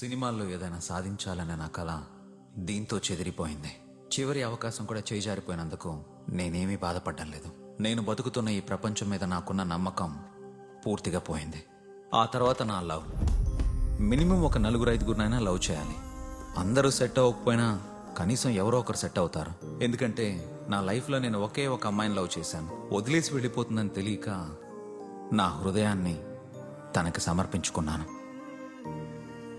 సినిమాల్లో ఏదైనా సాధించాలనే నా కల దీంతో చెదిరిపోయింది. చివరి అవకాశం కూడా చేజారిపోయినందుకు నేనేమీ బాధపడ్డం లేదు. నేను బతుకుతున్న ఈ ప్రపంచం మీద నాకున్న నమ్మకం పూర్తిగా పోయింది. ఆ తర్వాత నా లవ్. మినిమం ఒక 4-5 లవ్ చేయాలి. అందరూ సెట్ అవ్వకపోయినా కనీసం ఎవరో ఒకరు సెట్ అవుతారు. ఎందుకంటే నా లైఫ్లో నేను ఒకే ఒక అమ్మాయిని లవ్ చేశాను. వదిలేసి వెళ్ళిపోతుందని తెలియక నా హృదయాన్ని తనకి సమర్పించుకున్నాను.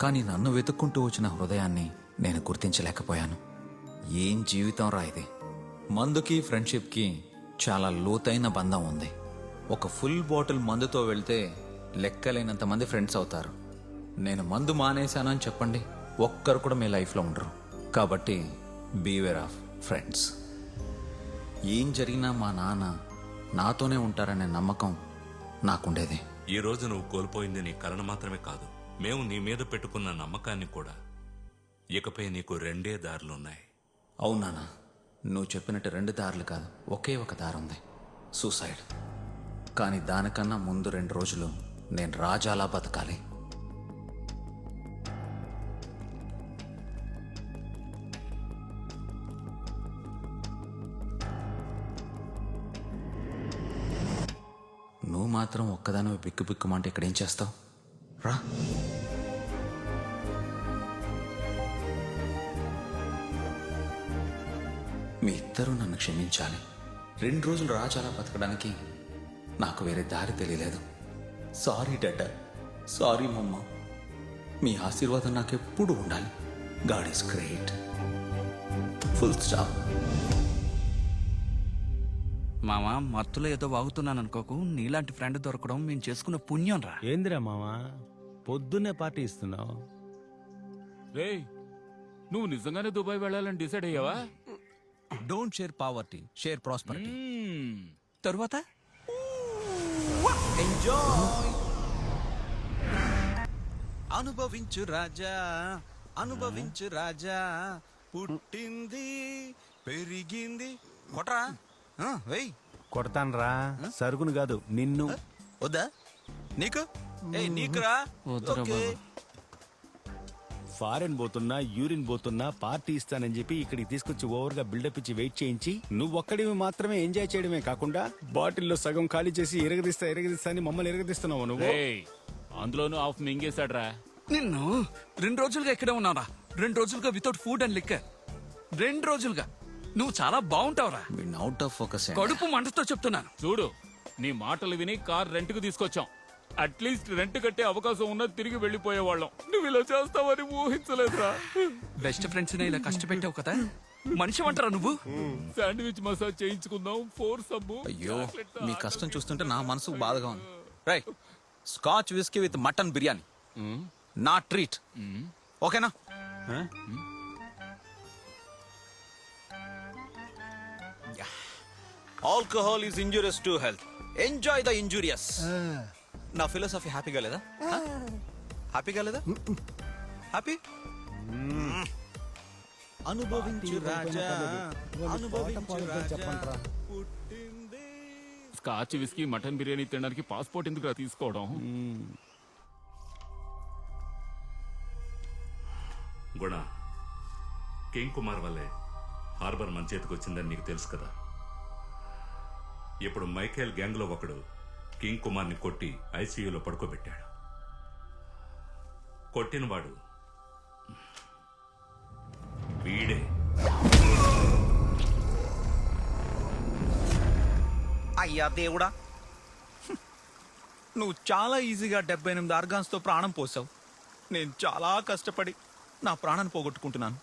కానీ నన్ను వెతుక్కుంటూ వచ్చిన హృదయాన్ని నేను గుర్తించలేకపోయాను. ఏం జీవితం రా ఇది. మందుకి ఫ్రెండ్షిప్కి చాలా లోతైన బంధం ఉంది. ఒక ఫుల్ బాటిల్ మందుతో వెళ్తే లెక్కలేనంత మంది ఫ్రెండ్స్ అవుతారు. నేను మందు మానేశాను అని చెప్పండి, ఒక్కరు కూడా మీ లైఫ్లో ఉండరు. కాబట్టి బీవేర్ ఆఫ్ ఫ్రెండ్స్. ఏం జరిగినా మా నాన్న నాతోనే ఉంటారనే నమ్మకం నాకుండేది. ఈ రోజు నువ్వు కోల్పోయింది నీ కలను మాత్రమే కాదు, మేము నీ మీద పెట్టుకున్న నమ్మకాన్ని కూడా. ఇకపై నీకు 2 దారులున్నాయి. అవునా? నువ్వు చెప్పినట్టు 2 దారులు కాదు, ఒకే ఒక దారి ఉంది, సూసైడ్. కానీ దానికన్నా ముందు 2 రోజులు నేను రాజాలా బతకాలి. నువ్వు మాత్రం ఒక్కదానివి బిక్కు బిక్కుమంటే ఇక్కడేం చేస్తావు? రా. మీ ఇద్దరూ నన్ను క్షమించాలి. 2 రోజులు రాజాలా బతకడానికి నాకు వేరే దారి తెలియలేదు. సారీ డాడ్, సారీ మమ్మ. మీ ఆశీర్వాదం నాకెప్పుడు ఉండాలి. God is great. Full stop. మామ మత్తులో ఏదో వాగుతున్నాను అనుకోకు. నీలాంటి ఫ్రెండ్ దొరకడం మేము చేసుకున్న పుణ్యం రా. ఏందిరా మావా పొద్దున్నే పార్టీ ఇస్తున్నావు? రేయ్, నువ్వు నిజంగానే దుబాయ్ వెళ్ళాలని డిసైడ్ అయ్యావా? Don't share poverty, share prosperity. తరువాత ఎంజాయ్. అనుభవించు రాజా, అనుభవించు రాజా. పుట్టింది పెరిగింది. కొట్రా వెయ్. కొడతాన్రా, సరుకును కాదు నిన్ను. వద్దా నీకు? నీకురా. ఓకే. ఫారెన్ పోతున్నా, యూరిన్ పోతున్నా, పార్టీ ఇస్తానని చెప్పి ఇక్కడికి తీసుకొచ్చి ఓవర్గా బిల్డప్ ఇచ్చి వెయిట్ చేయించి నువ్వు ఒక్కడివి మాత్రమే ఎంజాయ్ చేయడమే కాకుండా బాటిల్లో సగం ఖాళీ చేసి ఎరగదీస్తా అని మమ్మల్ని ఎరగదీస్తున్నావు నువ్వు. అందులోనూ ఆఫ్ మింగేశాడ్రా. నిన్ను 2 రోజులుగా ఇక్కడే ఉన్నారా? 2 రోజులుగా వితౌట్ ఫుడ్ అండ్ లిక్కర్. 2 రోజులుగా నువ్వు చాలా బాగుంటావురా. Out of focus. కడుపు మంటతో చెప్తున్నాను. చూడు, నీ మాటలు విని కార్ రెంట్ కు తీసుకొచ్చాం. అట్లీస్ట్ రెంట్ కట్టే అవకాశం ఉన్నా తిరిగి వెళ్ళిపోయేవాళ్ళం. నువ్వు ఇలా చేస్తావని ఊహించలేదురా. బెస్ట్ ఫ్రెండ్స్ ఇలా కష్టపెట్టావు కదా. మనిషి అంటారా నువ్వు? శాండ్విచ్ మసాజ్ చేయించుకుందాం, 4 సబ్బు. అయ్యో, మీ కష్టం చూస్తుంటే నా మనసు బాధగా ఉంది. రై, scotch whisky with mutton biryani నా ట్రీట్. ఓకేనా? Alcohol is injurious to health. Enjoy the injurious. నా ఫిలాసఫీ హ్యాపీగా లేదా? హ్యాపీగా లేదా? హ్యాపీ? అనుభవించు రాజా, అనుభవించు రాజా. స్కాచ్ విస్కీ మటన్ బిర్యానీ తినడానికి పాస్పోర్ట్ ఎందుకు తీసుకోవడం? గుణ, కింగ్ కుమార్ వల్లే హార్బర్ మన చేతికి వచ్చిందని నీకు తెలుసు కదా. ఇప్పుడు మైకేల్ గ్యాంగ్ లో ఒకడు కింగ్ కుమార్ ని కొట్టి ఐసీయూలో పడుకోబెట్టాడు. కొట్టినవాడు వీడే. అయ్యా దేవుడా, నువ్వు చాలా ఈజీగా 78 ఆర్గాన్స్ తో ప్రాణం పోసావు. నేను చాలా కష్టపడి నా ప్రాణాన్ని పోగొట్టుకుంటున్నాను.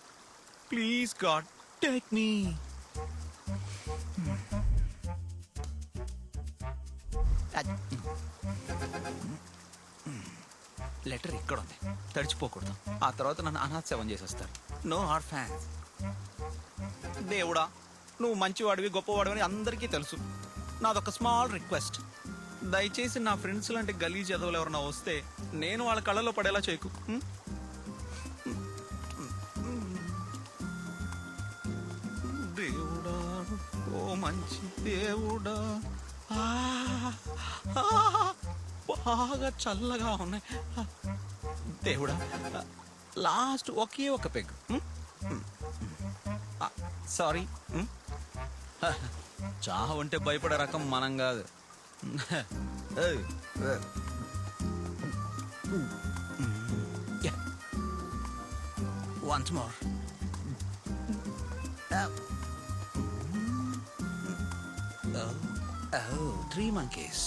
Please God, take me. Letter ఇక్కడ ఉంది, తడిచిపోకూడదు. ఆ తర్వాత నన్ను అనాథ సేవం చేసేస్తారు. No heart fans. దేవుడా, నువ్వు మంచివాడివి, గొప్పవాడివి అందరికీ తెలుసు. నాదొక స్మాల్ రిక్వెస్ట్. దయచేసి నా ఫ్రెండ్స్ లాంటి గలీజ్ ఎదవలు ఎవరైనా వస్తే నేను వాళ్ళ కళ్ళలో పడేలా చేయకు. దేవుడా, ఓ మంచి దేవుడా. బాగా చల్లగా ఉన్నాయి దేవుడా. లాస్ట్ ఒకే ఒక పెగ్. సారీ. చాహ ఉంటే భయపడే రకం మనం కాదు. Once more. Oh, 3 monkeys.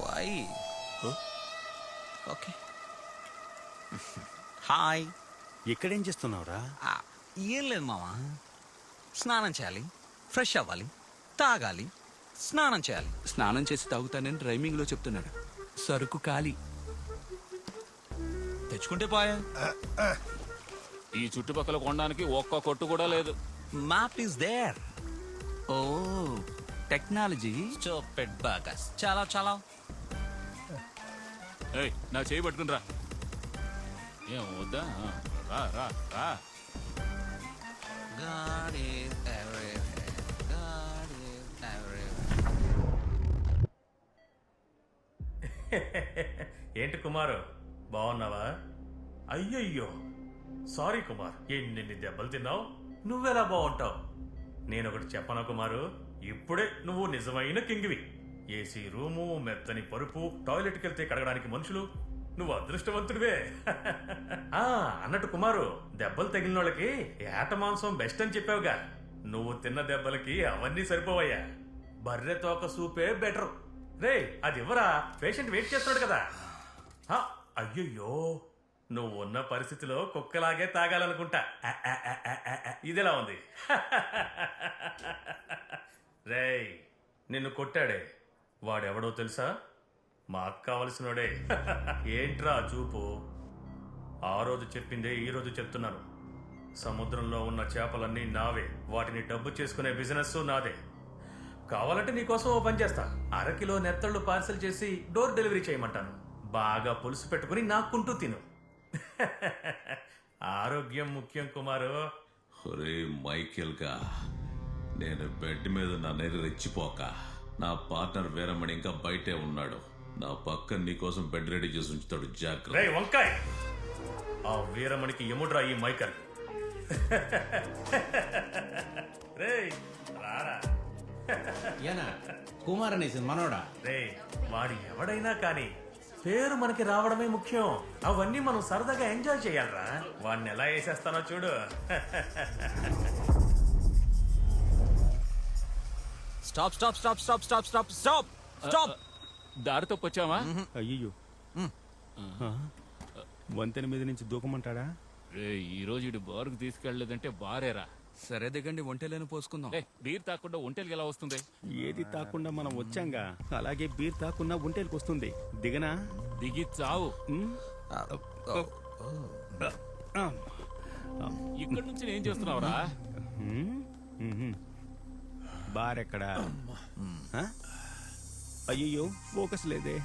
Why? Okay. Hi. ఇక్కడేం చేస్తున్నావురా? ఏం లేదు మావా, స్నానం చేయాలి, ఫ్రెష్ అవ్వాలి, తాగాలి, స్నానం చేయాలి. స్నానం చేసి తాగుతానని రైమింగ్ లో చెప్తున్నాడు. సరుకు ఖాళీ. తెచ్చుకుంటే పోయా. ఈ చుట్టుపక్కల కొనడానికి ఒక్క కొట్టు కూడా లేదు. Map is there. Oh technology. Stupid bogus. చాలా చాలా. ఏయ్, నా చేయి పట్టుకుని రా. ఏం వద్దా? రా రా రా. God is everywhere. God is everywhere. ఏంటి కుమారు, బాగున్నావా? అయ్యయ్యో, సారీ కుమార్, ఎన్ని దెబ్బలు తిన్నావు? నువ్వెలా బాగుంటావు? నేనొకటి చెప్పనా కుమారు, ఇప్పుడే నువ్వు నిజమైన కింగివి. ఏసీ రూము, మెత్తని పరుపు, టాయిలెట్కి వెళ్తే కడగడానికి మనుషులు. నువ్వు అదృష్టవంతుడివే. అన్నట్టు కుమారు, దెబ్బలు తగిలిన వాళ్ళకి ఏట మాంసం బెస్ట్ అని చెప్పావుగా. నువ్వు తిన్న దెబ్బలకి అవన్నీ సరిపోవయ్యా. బర్రె తోక సూపే బెటర్. రే, అది ఇవ్వరా, పేషెంట్ వెయిట్ చేస్తున్నాడు కదా. అయ్యయ్యో, నువ్వు ఉన్న పరిస్థితిలో కుక్కలాగే తాగాలనుకుంటా. ఇదిలా ఉంది. రేయ్, నిన్ను కొట్టాడే వాడెవడో తెలుసా? మాకు కావలసినోడే. ఏంట్రా చూపు? ఆ రోజు చెప్పిందే ఈ రోజు చెప్తున్నాను. సముద్రంలో ఉన్న చేపలన్నీ నావే, వాటిని డబ్బు చేసుకునే బిజినెస్ నాదే. కావాలంటే నీకోసం ఓ పని చేస్తా. 1/2 కిలో నెత్తళ్ళు పార్సల్ చేసి డోర్ డెలివరీ చేయమంటాను. బాగా పులుసు పెట్టుకుని నాకుంటూ తిను. ఆరోగ్యం ముఖ్యం కుమారు. ఒరే మైకేల్ గా, నేను బెడ్ మీద నా నేరు రెచ్చిపోక. నా పార్ట్నర్ వీరమణి ఇంకా బయటే ఉన్నాడు. నా పక్కన నీకోసం బెడ్ రెడీ చేసి ఉంచుతాడు, జాగ్రత్త. రేయ్ వంకాయ్, ఆ వీరమణికి ఎముడ్రా ఈ మైకల్. రేయ్ రారా. కుమార్ అనేసి మనోడా. రేయ్, వాడు ఎవడైనా కానీ పేరు మనకి రావడమే ముఖ్యం. అవన్నీ మనం సరదాగా ఎంజాయ్ చేయాలరా. వాడిని ఎలా వేసేస్తానో చూడు. Stop stop stop stop stop stop stop stop. దారి తప్పొచ్చావా? అయ్యో, వంతెన మీద నుంచి దూకమంటాడా? రే, ఈ రోజు ఇటు బారుకు తీసుకెళ్లేదంటే బారేరా. సరే దిగండి, ఒంటెలను పోసుకుందాం. బీర్ తాకుండా ఒంటెలకి ఎలా వస్తుంది? ఏది తాకుండా మనం వచ్చాంగా, అలాగే బీర్ తాకుండా ఒంటెలకు వస్తుంది. దిగనా? దిగి చావు. ఇక్కడ నుంచి ఏం చేస్తున్నావురా? బారెక్కడా? అయ్యో, ఫోకస్ లేదే.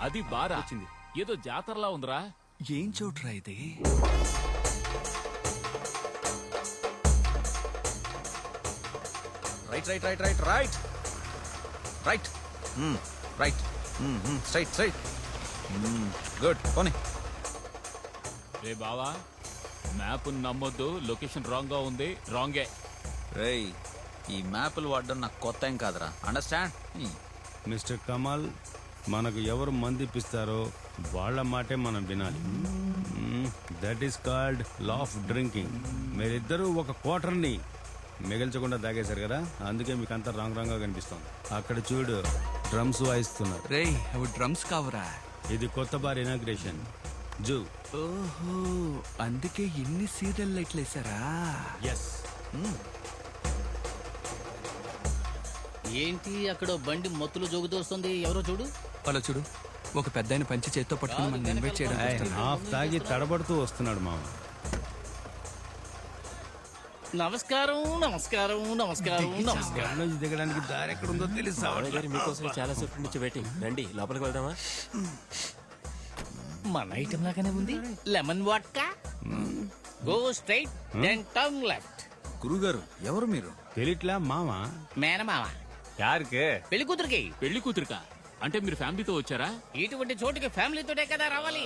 అది బారా వచ్చింది. ఏదో జాతరలా ఉందిరా. ఏం చోట్రా ఇది? Right right right right right right right straight straight. Good, పోనీ. రే బావా, మ్యాప్ నమ్మొద్దు. లొకేషన్ రాంగ్ గా ఉంది. రాంగే. రేయ్, ఈ మ్యాప్లు వాడడం నాకు కొత్త ఏం కాదురా. అండర్స్టాండ్? మిస్టర్ కమాల్, మనకు ఎవరు మందిపిస్తారో వాళ్ళ మాటే మనం వినాలి. That is called law of drinking. మీరిద్దరూ ఒక క్వార్టర్ని మిగిల్చకుండా తాగేశారు కదా, అందుకే మీకు అంతా రాంగ్ రాంగ్ గా కనిపిస్తుంది. అక్కడ చూడు, డ్రమ్స్ వాయిస్తున్నారు. రే, అవి డ్రమ్స్ కావురా. ఇది కొత్త బార్ ఇనాగ్రేషన్. జూ. ఓహో, అందుకే ఎన్ని సీరియల్ లైట్లు వేసారా? ఎస్. ఏంటి అక్కడ బండి మొత్తులు జోగుతోస్తుంది? ఎవరో చూడు. అలా చూడు, ఒక పెద్ద పంచి చేత్తో పట్టుకుని మనం ఇన్వైట్ చేయడం. హాఫ్ తాగి తడబడుతూ వస్తున్నాడు మామ. నమస్కారం నమస్కారం నమస్కారం నమస్కారం. నుంచి దిగడానికి దారి ఎక్కడ ఉందో తెలుసా? మీకోసం చాలా సేపు నుంచి వెయిటింగ్. రండి, లోపలికి వెళ్దామా? మన ఐటమ్ లాగానే ఉంది. Lemon vodka, go straight then turn left. గురుగారు, ఎవరు మీరు? తెలిట్లా మామ. మేనమామ. యారికే? పెళ్లి కూతురికి. పెళ్లి కూతురుకా? అంటే మీరు ఫ్యామిలీతో వచ్చారా? ఇటువంటి చోటుకి ఫ్యామిలీతోనే కదా రావాలి.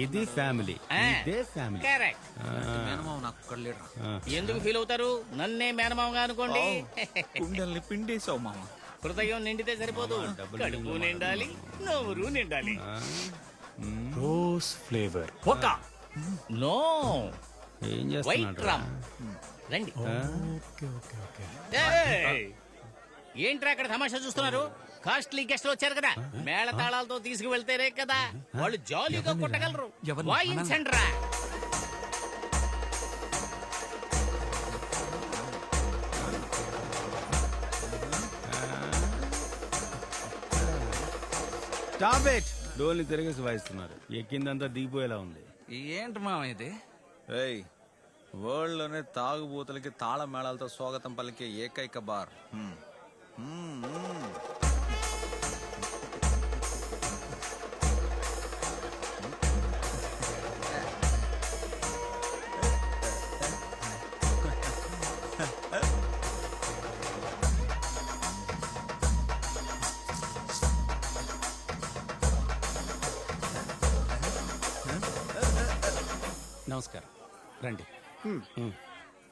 ఇది ఫ్యామిలీ ఇదే ఫ్యామిలీ కరెక్ట్. నాకు ఒక్కడు లేడురా. ఎందుకు ఫీల్ అవుతారు? నన్నే మేనమామగా అనుకోండి. కుండల్ని పిండేసావు మామ. హృదయం నిండితే సరిపోదు, కడుపు నిండాలి, నోరు నిండాలి. రోజ్ ఫ్లేవర్ ఒక నో ఏం వైట్ చేస్తున్నాడు రమ్. రండి. ఏయ్! ఏంట్రా అక్కడ తమాషా చూస్తున్నారు? కాస్ట్లీ గెస్ట్లు వచ్చారు కదా, మేళ తాళాలతో తీసుకువెళ్తేనే కదా వాళ్ళు జాలీగా కొట్టగలరు. వాయించండి రా. Stop it. డోల్ని తిరిగేసి వాయిస్తున్నారు. ఎక్కిందంతా దిగిపోయేలా ఉంది. ఏంటి మామ ఇది? ఏయ్, వరల్డ్ లోనే తాగుబోతులకి తాళ మేళాలతో స్వాగతం పలికే ఏకైక బార్. నమస్కారం, రండి.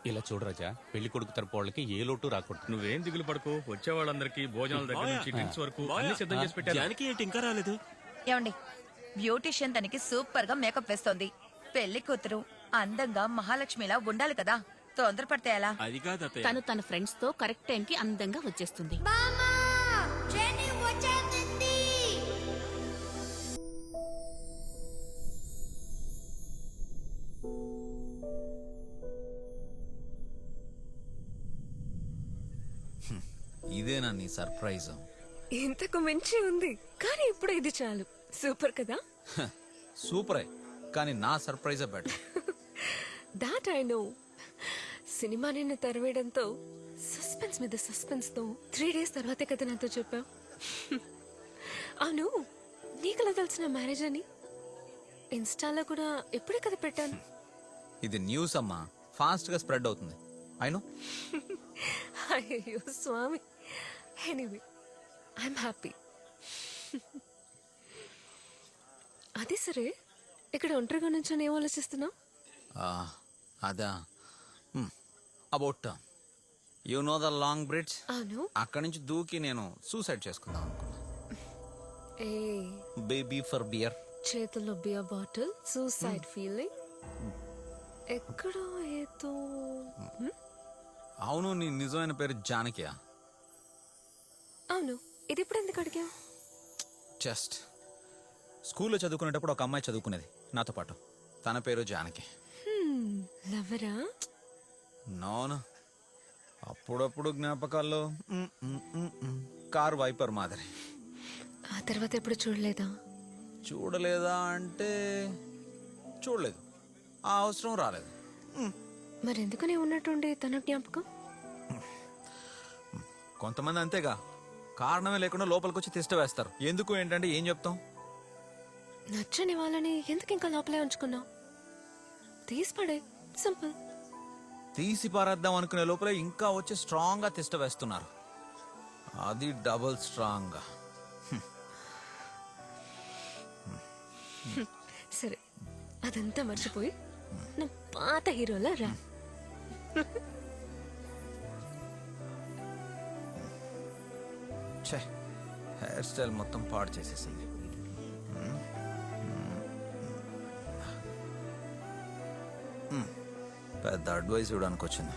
ఇలా చూడు రాజా, పెళ్లి కొడుకు తరపు వాళ్ళకి ఏ లోటు రాకూడదు. నువ్వేం దిగులు పడుకో, వచ్చే వాళ్ళందరికీ భోజనాల దగ్గర నుంచి డ్రింక్స్ వరకు అన్ని సిద్ధం చేసి పెట్టారు. జానకి ఏంటి ఇంకా రాలేదు? ఏమండి, బ్యూటిషియన్ తనకి సూపర్ గా మేకప్ వేస్తోంది. పెళ్లి కూతురు అందంగా మహాలక్ష్మిలా ఉండాలి కదా, తొందరపడితే ఎలా? అది కాదు తను తన ఫ్రెండ్స్ తో కరెక్ట్ టైం కి అందంగా వచ్చేస్తుంది. ఇదేనా నీ సర్ప్రైజ్? ఇంతకు మించి ఉంది, కానీ ఇప్పుడు ఇది చాలు. సూపర్ కదా? సూపరే, కానీ నా సర్ప్రైజే better. That I know. Cinema నిన్ను తరివేయడంతో సస్పెన్స్ మీద సస్పెన్స్ తో 3 days తర్వాతే కదా నాతో చెప్పావు. అవును, నీకులా తెలిసిన మ్యారేజ్ అని ఇన్స్టాలో కూడా ఇప్పుడే కదా పెట్టాను. ఇది న్యూస్ అమ్మా, ఫాస్ట్ గా స్ప్రెడ్ అవుతుంది. అయినో. అయ్యో స్వామి. Anyway, I'm happy. అది సరే, ఇక్కడ ఒంటరిగా నుంచొని ఏం ఆలోచిస్తున్నావు? అదా, about you know the long bridge. అవును. అక్కడి నుంచి దూకి నేను సూసైడ్ చేసుకుందాం అనుకున్నా. ఏ బేబీ ఫర్ బియర్. చేతుల్లో బియర్ బాటిల్, సూసైడ్ ఫీలింగ్. ఎక్కడో ఏదో. అవును, నీ నిజమైన పేరు జానకియా? అవును. ఇది ఇప్పుడు ఎందుకు అడిగావు? జస్ట్ స్కూల్లో చదువుకునేటప్పుడు ఒక అమ్మాయి చదువుకునేది నాతో పాటు, తన పేరు జానకి. లవరా? నోను, అప్పుడప్పుడు జ్ఞాపకాల్లో కార్ వైపర్ మాదిరి. ఆ తర్వాత ఎప్పుడు చూడలేదా? చూడలేదా అంటే చూడలేదు, ఆ అవసరం రాలేదు. మరెందుకు నీ ఉన్నట్టుండి తన జ్ఞాపకం? కొంతమంది అంతేగా, కారణమే లేకుండా లోపలికి వచ్చి తిష్ట వేస్తారు. ఎందుకు ఏంటంటే ఏం చెప్తాం? నచ్చని వాళ్ళని ఎందుకు ఇంకా లోపలే ఉంచుకున్నావు? తీసి పడే, సింపుల్. తీసి పారేద్దాం అనుకునే లోపలే ఇంకా వచ్చి స్ట్రాంగ్ గా తిష్ట వేస్తున్నారు. అది డబుల్ స్ట్రాంగ్ గా. సరే, అదంతా మర్చిపోయి నా పాత హీరోలా రా. హెయిర్ స్టైల్ మొత్తం పాడు చేసేసింది. పెద్ద అడ్వైస్ ఇవ్వడానికి వచ్చింది.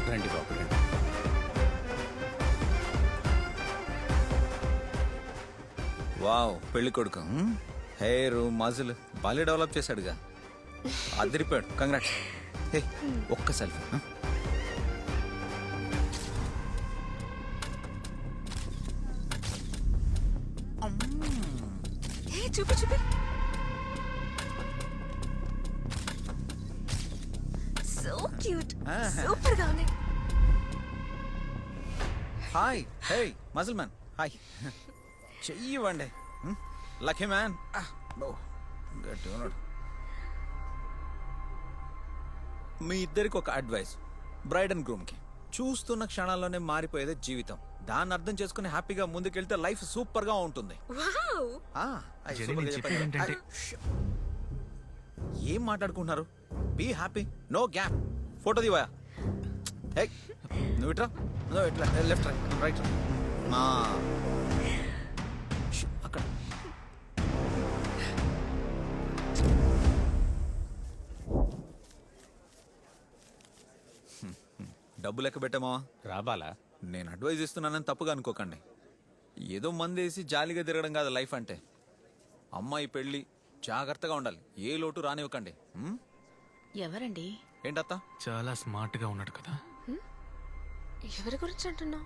రండి బాబు, రండి. వావ్, పెళ్లి కొడుకు హెయిర్ మజిల్ బాగా డెవలప్ చేశాడుగా, అదిరిపోయాడు. కంగ్రాట్స్. హే, ఒక్క సెల్ఫీ. చూపి చూపి. సో క్యూట్, సూపర్ గా ఉంది. హాయ్, హే మజిల్ మ్యాన్, హాయ్. చెయ్యి ఇవ్వండి. Lucky man. గట్టి ఉన్నాడు. మీ ఇద్దరికి ఒక అడ్వైస్, బ్రైడ్ అండ్ గ్రూమ్ కి. చూస్తున్న క్షణాల్లోనే మారిపోయేదే జీవితం. దాన్ని అర్థం చేసుకుని హ్యాపీగా ముందుకెళ్తే లైఫ్ సూపర్ గా ఉంటుంది. ఏం మాట్లాడుకుంటున్నారు? Be happy, no gap. Photo diva. నువ్వు ఇట్రా, నువ్వు ఇట్లా లెఫ్ట్ రైట్ అక్కడ. డబ్బు లెక్క పెట్టామా? రాబాలా? నేను అడ్వైజ్ ఇస్తున్నానని తప్పుగా అనుకోకండి. ఏదో మందేసి జాలీగా తిరగడం కాదు లైఫ్ అంటే. అమ్మాయి పెళ్ళి, జాగ్రత్తగా ఉండాలి, ఏ లోటు రానివ్వకండి. ఎవరండి? ఏంటత్తా? చాలా స్మార్ట్ గా ఉన్నాడు కదా. ఎవరి గురించి అంటున్నావు?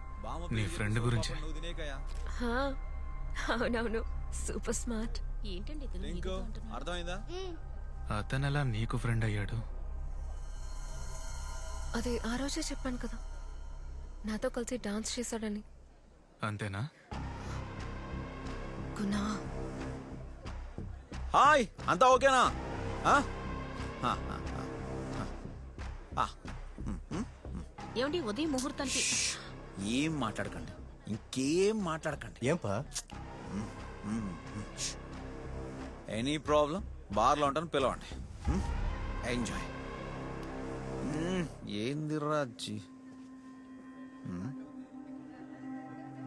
నీ ఫ్రెండ్ గురించి. అవునవును, సూపర్ స్మార్ట్. ఏంటండి అర్థమైందా? అతనెలా నీకు ఫ్రెండ్ అయ్యాడు? అది ఆ రోజే చెప్పాను కదా, నాతో కలిసి డాన్స్ చేశాడని. అంతేనా? గునా. హాయ్, అంతా ఓకేనా? ఏమండి ఉదయం ముహూర్తానికి? ఏం మాట్లాడకండి, ఇంకేం మాట్లాడకండి. ఏంపా? ఎనీ ప్రాబ్లం బార్లో ఉంటాను, పిలవండి. ఎంజాయ్. ఏంది రాజీ?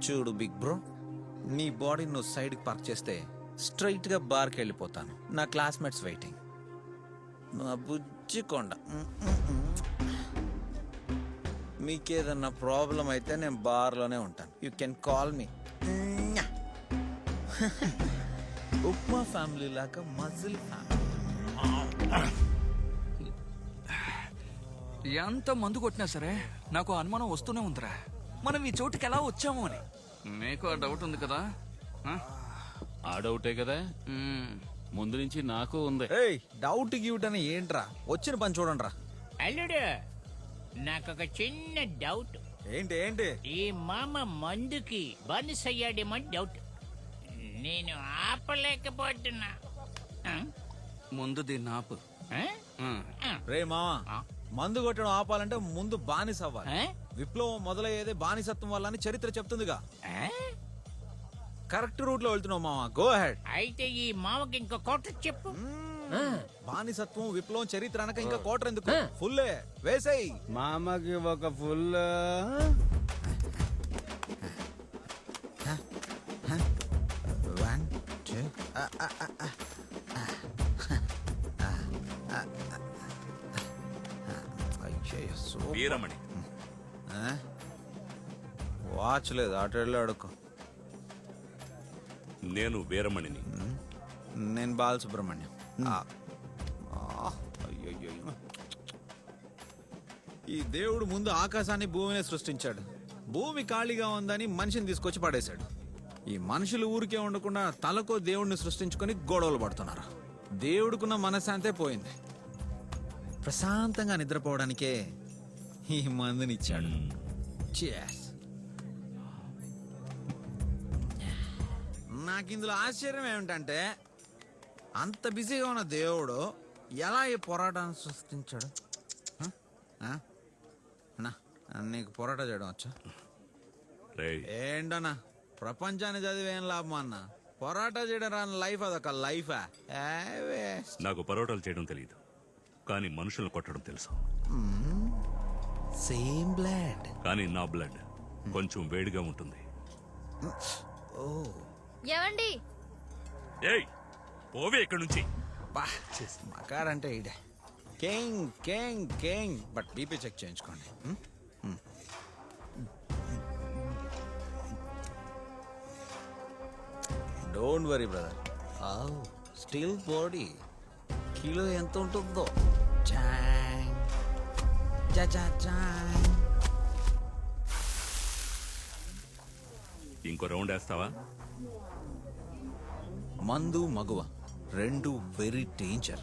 చూడు బిగ్ బ్రో, నీ బాడీ నువ్వు సైడ్కి పార్క్ చేస్తే స్ట్రైట్ గా బార్కి వెళ్ళిపోతాను. నా క్లాస్మేట్స్ వెయిటింగ్. నా బుజ్జి కొండ. మీకేదన్నా ప్రాబ్లం అయితే నేను బార్లోనే ఉంటాను. You can call me. Upma family లాగా మజిల్ ఫ్యామిలీ. ఎంత మందు కొట్టినా సరే నాకు అనుమానం వస్తూనే ఉందిరా, మనం ఈ చోటుకి ఎలా వచ్చాము అని. మీకు ఆ డౌట్ ఉంది కదా? ఆ డౌటే కదా ముందు నుంచి నాకు ఉంది. డౌట్ గిౌట్ అని ఏంట్రా? వచ్చిన పని చూడండి రా. అల్లుడు, నాకొక చిన్న డౌట్. ఏంటి ఏంటి? ఈ మామ మందుకి బానిస అయ్యాడేమో డౌట్. నేను ఆపలేకపోతున్నా. ముందు దీన్ని ఆపు. రే మావా, మందు కొట్టడం ఆపాలంటే ముందు బానిస అవ్వాలి. విప్లవం మొదలయ్యేదే బానిసత్వం వల్ల అని చరిత్ర చెప్తుందిగా. కరెక్ట్ రూట్ లో వెళ్తున్నావు మావా, గో అహెడ్. అయితే ఈ మామకి ఇంకో కోట చెప్పు. బానిసత్వం, విప్లవం, చరిత్ర అనక ఇంకా కోటర్ ఎందుకు? ఫుల్లే వేసేయ్. మామకి ఒక full. One two. Veeramani. Watch లేదు, అటు వెళ్ళి అడుక్కో. నేను వీరమణిని. నేను బాలసుబ్రహ్మణ్యం. ఈ దేవుడు ముందు ఆకాశాన్ని భూమిని సృష్టించాడు. భూమి ఖాళీగా ఉందని మనిషిని తీసుకొచ్చి పడేశాడు. ఈ మనుషులు ఊరికే ఉండకుండా తలకో దేవుడిని సృష్టించుకొని గొడవలు పడుతున్నారు. దేవుడికున్న మనశ్శాంతే పోయింది. ప్రశాంతంగా నిద్రపోవడానికే ఈ మందునిచ్చాడు. Cheers. నాకు ఇందులో ఆశ్చర్యం ఏమిటంటే, అంత బిజీగా ఉన్న దేవుడు ఎలా ఈ పోరాటాన్ని సృష్టించాడు? నీకు పోరాటం చేయడం వచ్చా? ఏంటన్నా ప్రపంచాన్ని చదివేం లాభం అన్న? పోరాటం చేయడం రాని లైఫ్ అదొక లైఫా? నాకు పరోటాలు చేయడం తెలియదు, కానీ మనుషులను కొట్టడం తెలుసు. సేమ్ బ్లడ్, కానీ నా బ్లడ్ కొంచెం వేడిగా ఉంటుంది. ఏవండి? ఏయ్, పోవే ఇక్కడి నుంచి. మకాడంటే ఇడే king king king. But BP check చేయించుకోండి. Don't worry brother. Still body. Kilo ఎంత ఉంటుందో. ఇంకో రౌండ్ వేస్తావా? మందు మగువ రెండు వెరీ డేంజర్.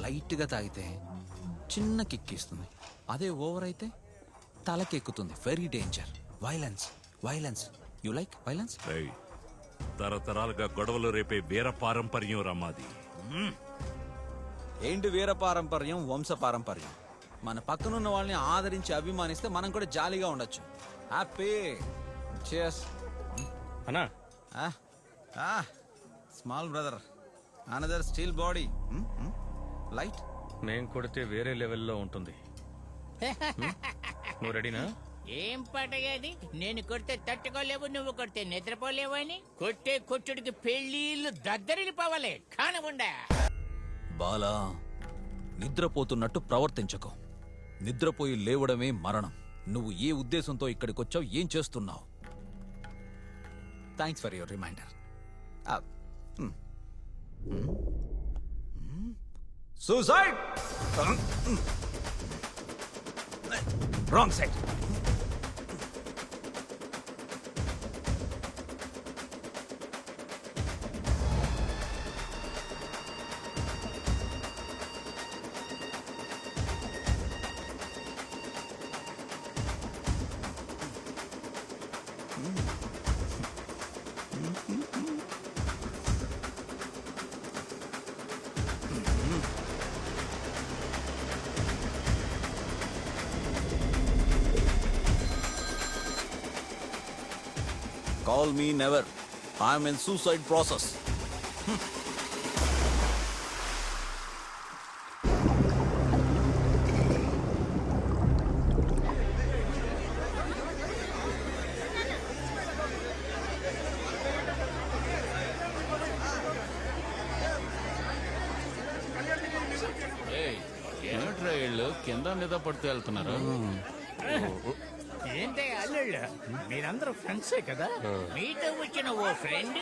లైట్ గా తాగితే చిన్న కిక్ ఇస్తుంది, అదే ఓవర్ అయితే తలకెక్కుతుంది. Very danger. Violence violence. You like violence? తరతరాలుగా గొడవలు రేపే వీర పారంపర్యం రమ్మాది. ఏంటి వీర పారంపర్యం, వంశ పారంపర్యం? మన పక్కనున్న వాళ్ళని ఆదరించి అభిమానిస్తే మనం కూడా జాలీగా ఉండొచ్చు. హ్యాపీ. చేస్ అన్నా. Small brother, another steel body. Light నేను కొడితే వేరే లెవెల్లో ఉంటుంది. నువ్వు రెడీనా? ఏం పాటయ్యేది? నేను కొడితే తట్టుకోలేవు, నువ్వు కొడితే నిద్రపోలేవు అని కొట్టే కొట్టుడికి పెళ్లిళ్ళు దద్దరిల్లిపోవాలి. కానముండా బాలా, నిద్రపోతున్నట్టు ప్రవర్తించకు. నిద్రపోయి లేవడమే మరణం. నువ్వు ఏ ఉద్దేశంతో ఇక్కడికి వచ్చావు, ఏం చేస్తున్నావు? Thanks for your reminder. Suicide! Wrong side. Call me never. I'm in suicide process. ఏమిట్రా వీళ్ళు కింద మీద పడుతూ వెళ్తున్నారు? ఏంటే అల్లుళ్ళు, మీరందరూ ఫ్రెండ్సే కదా? మీతో వచ్చిన ఓ ఫ్రెండ్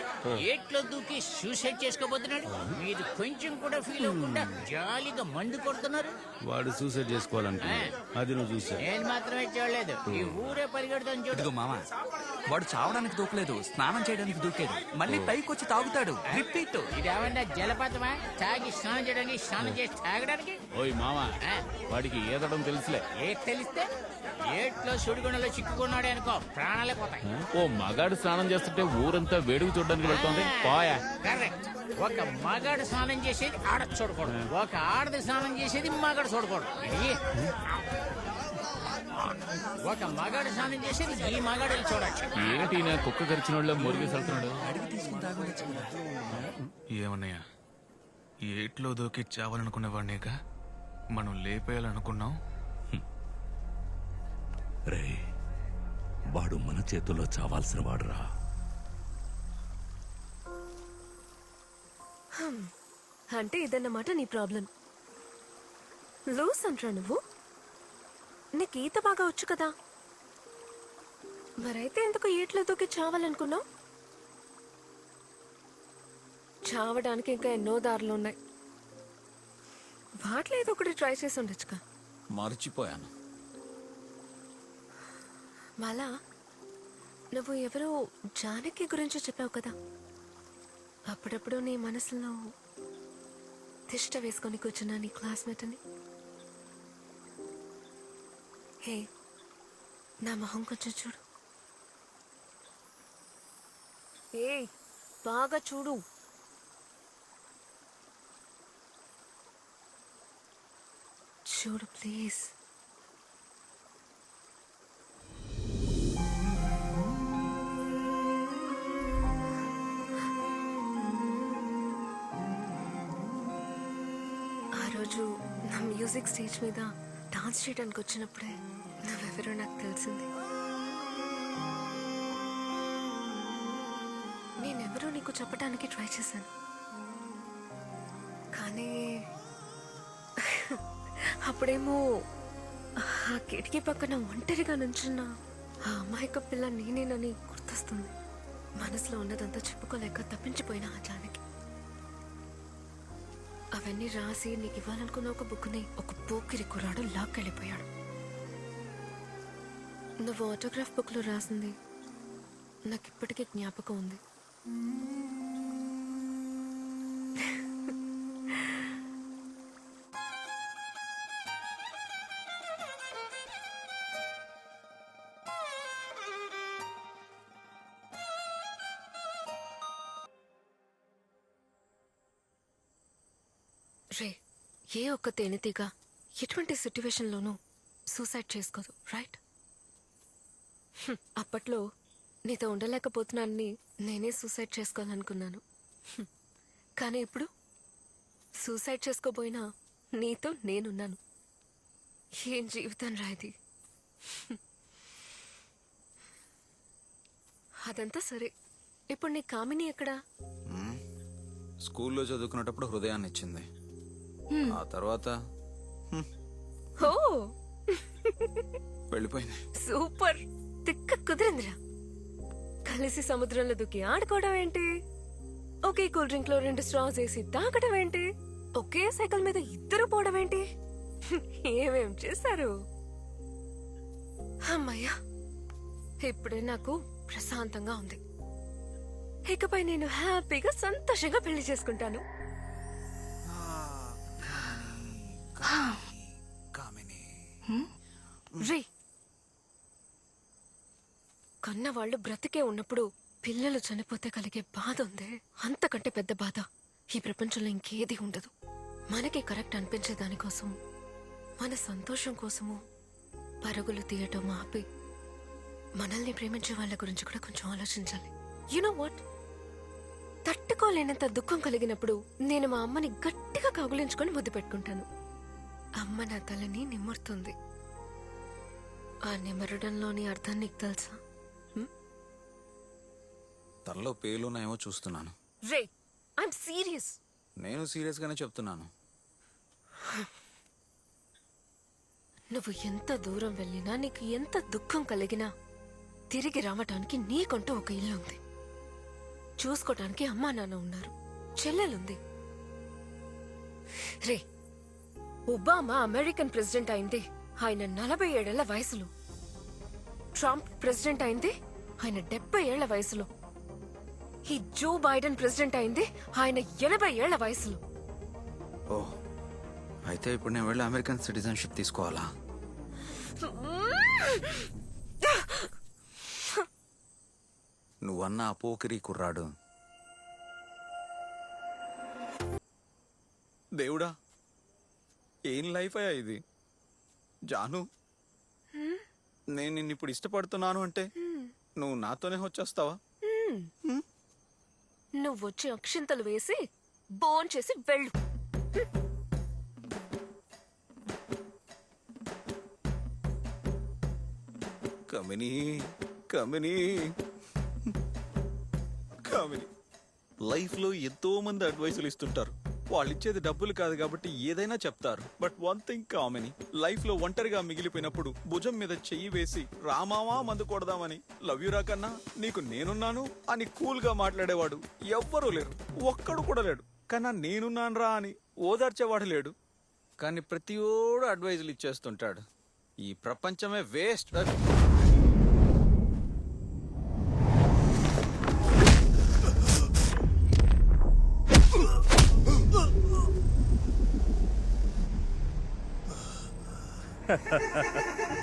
ఏట్లో దూకి సూసైడ్ చేసుకోబోతున్నాడు. మీరు కొంచెం కూడా ఫీల్ అవ్వకుండా జాలీగా మందు కొడుతున్నారు. వాడు సూసైడ్ చేసుకోవాలంటే అది నువ్వు చూసా. నేను మాత్రమే చూడలేదు, ఈ ఊరే పరిగెడుతాను చూడు. ఇదిగో మామ, వాడు చావడానికి దూకలేదు, స్నానం చేయడానికి దూకాడు. మళ్ళీ పైకి వచ్చి తాగుతాడు. రిపీట్. ఇదేమన్నా జలపాతమా? తాగి స్నానం చేయడానికి, స్నానం చేసి తాగడానికి? ఓయ్ మావా, వాడికి ఈదడం తెలుసులే. ఏ తెలిస్తే ఏట్లో సుడిగుండలో చిక్కుకున్నాడే అనుకో, ప్రాణాలే పోతాయి. ఓ మగాడు స్నానం చేస్తుంటే ఊరంతా వేడుకు చూడడానికి వెళ్తోంది. పోయా. కరెక్ట్. ఒక మగాడు స్నానం చేసేది ఆడ చూడకూడదు, ఒక ఆడది స్నానం చేసేది మగాడు చూడకూడదు. ఇది ఒక మగాడు స్నానం చేసేది ఈ మగాడు చూడచ్చు. ఏంటి నా కుక్క కరిచిన వాళ్ళ మురిగి వెళ్తున్నాడు? ఏమన్నయ్యా, ఏట్లో దూకి చావాలనుకునేవాడినేగా మనం లేపేయాలనుకున్నాం. రే, వాడు మన చేతుల్లో చావాల్సిన వాడురా. అంటే ఇదన్నమాట నీ ప్రాబ్లం. లూస్ అంటారా నువ్వు? నీకు ఈత బాగా వచ్చు కదా, మరైతే ఎందుకు ఏట్లో దూకి చావాలనుకున్నావు? చావడానికి ఇంకా ఎన్నో దారులు ఉన్నాయి. వాటిలో ఏదో ఒకటి ట్రై చేసి ఉండొచ్చుగా. మర్చిపోయాను. మాలా, నువ్వు ఎవరో జానకి గురించి చెప్పావు కదా, అప్పుడప్పుడు నీ మనసులో తిష్ట వేసుకొని కూర్చున్నా నీ క్లాస్మేట్ అని. హే, నా మొహం కొంచెం చూడు. ఏ, బాగా చూడు. చూడు ప్లీజ్. రోజు నా మ్యూజిక్ స్టేజ్ మీద డాన్స్ చేయడానికి వచ్చినప్పుడే నువ్వెవరో నాకు తెలిసింది. నేనెవరో నీకు చెప్పడానికి ట్రై చేశాను, కానీ అప్పుడేమో ఆ కిటికీ పక్కన ఒంటరిగా నుంచున్న ఆ అమాయక పిల్ల నేనేనని గుర్తొస్తుంది. మనసులో ఉన్నదంతా చెప్పుకోలేక తప్పించిపోయిన ఆ జానకి. అవన్నీ రాసి నీకు ఇవ్వాలనుకున్న ఒక బుక్ని ఒక పోకిరి కుర్రాడు లాక్కెళ్ళిపోయాడు. నువ్వు ఆటోగ్రాఫ్ బుక్లో రాసింది నాకు ఇప్పటికీ జ్ఞాపకం ఉంది. రే, ఏ ఒక్క తేనెతీగ ఎటువంటి సిట్యువేషన్లోనూ సూసైడ్ చేసుకోదు, రైట్? అప్పట్లో నీతో ఉండలేకపోతున్నానని నేనే సూసైడ్ చేసుకోవాలనుకున్నాను. కానీ ఇప్పుడు సూసైడ్ చేసుకోబోయినా నీతో నేనున్నాను. ఏం జీవితం రాది. అదంతా సరే, ఇప్పుడు నీ కామిని ఎక్కడా? స్కూల్లో చదువుకునేటప్పుడు హృదయాన్ని ఇచ్చింది. ఆ తర్వాత ఓ వెళ్ళిపోయింది. సూపర్, తిక్క కుదిరిందిరా. కలిసి సముద్రంలో దూకి ఆడుకోవడం ఏంటి, ఒకే కూల్ డ్రింక్ లో 2 స్ట్రాస్ వేసి తాగడం ఏంటి, ఒకే సైకిల్ మీద ఇద్దరు పోవడం ఏంటి, ఏమేం చేశారు. అమ్మయ్యా, ఇప్పుడే నాకు ప్రశాంతంగా ఉంది. ఇకపై నేను హ్యాపీగా సంతోషంగా పెళ్లి చేసుకుంటాను. రే, కన్నవాళ్ళు బ్రతికే ఉన్నప్పుడు పిల్లలు చనిపోతే కలిగే బాధ ఉందే, అంతకంటే పెద్ద బాధ ఈ ప్రపంచంలో ఇంకేది ఉండదు. మనకి కరెక్ట్ అనిపించే దానికోసం, మన సంతోషం కోసము పరుగులు తీయటం ఆపి మనల్ని ప్రేమించే వాళ్ళ గురించి కూడా కొంచెం ఆలోచించాలి. యు నో వాట్, తట్టుకోలేనంత దుఃఖం కలిగినప్పుడు నేను మా అమ్మని గట్టిగా కౌగిలించుకొని ముద్దు పెట్టుకుంటాను. అమ్మ నా తలని నిమురుతుంది. ఆ నిమరడంలోని అర్థం నీకు తెలుసా? తనలో పేలున్నాయేమో చూస్తున్నాను. రే, ఐఎమ్ సీరియస్. నేను సీరియస్ గానే చెప్తున్నాను. నువ్వు ఎంత దూరం వెళ్ళినా, నీకు ఎంత దుఃఖం కలిగినా తిరిగి రావటానికి నీకంటూ ఒక ఇల్లు ఉంది. చూసుకోటానికి అమ్మా నాన్న ఉన్నారు, చెల్లెలుంది. రే, ఒబామా అమెరికన్ ప్రెసిడెంట్ అయింది ఆయన 47 ఏళ్ల వయసులో. ట్రంప్ ప్రెసిడెంట్ అయింది ఆయన 70 ఏళ్ల వయసులో. ఈ జో బైడెన్ ప్రెసిడెంట్ అయింది ఆయన 80 ఏళ్ల వయసులో. ఓ, అయితే ఇప్పుడు నేను వెళ్ళి అమెరికన్ సిటిజన్షిప్ తీసుకోవాలా? నువ్వన్న ఆ పోకిరి కుర్రాడు దేవుడా, ఏం లైఫ్ అయ్యా ఇది? జాను, నేను నిన్ను ఇప్పుడు ఇష్టపడుతున్నాను అంటే నువ్వు నాతోనే వచ్చేస్తావా? నువ్వు వచ్చి అక్షింతలు వేసి బోన్ చేసి వెళ్ళు. కమిని కమిని కామిని, లైఫ్ లో ఎంతో మంది అడ్వైసులు ఇస్తుంటారు. వాళ్ళు ఇచ్చేది డబ్బులు కాదు కాబట్టి ఏదైనా చెప్తారు. But one thing Kamini, life లో ఒంటరిగా మిగిలిపోయినప్పుడు భుజం మీద చెయ్యి వేసి రామావా మందు కొడదామని, లవ్ యూ రా కన్నా నీకు నేనున్నాను అని కూల్ గా మాట్లాడేవాడు ఎవ్వరూ లేరు, ఒక్కడు కూడా లేడు. కన్నా నేనున్నాను రా అని ఓదార్చేవాడు లేడు. కానీ ప్రతి ఓడు అడ్వైజులు ఇచ్చేస్తుంటాడు. ఈ ప్రపంచమే వేస్ట్.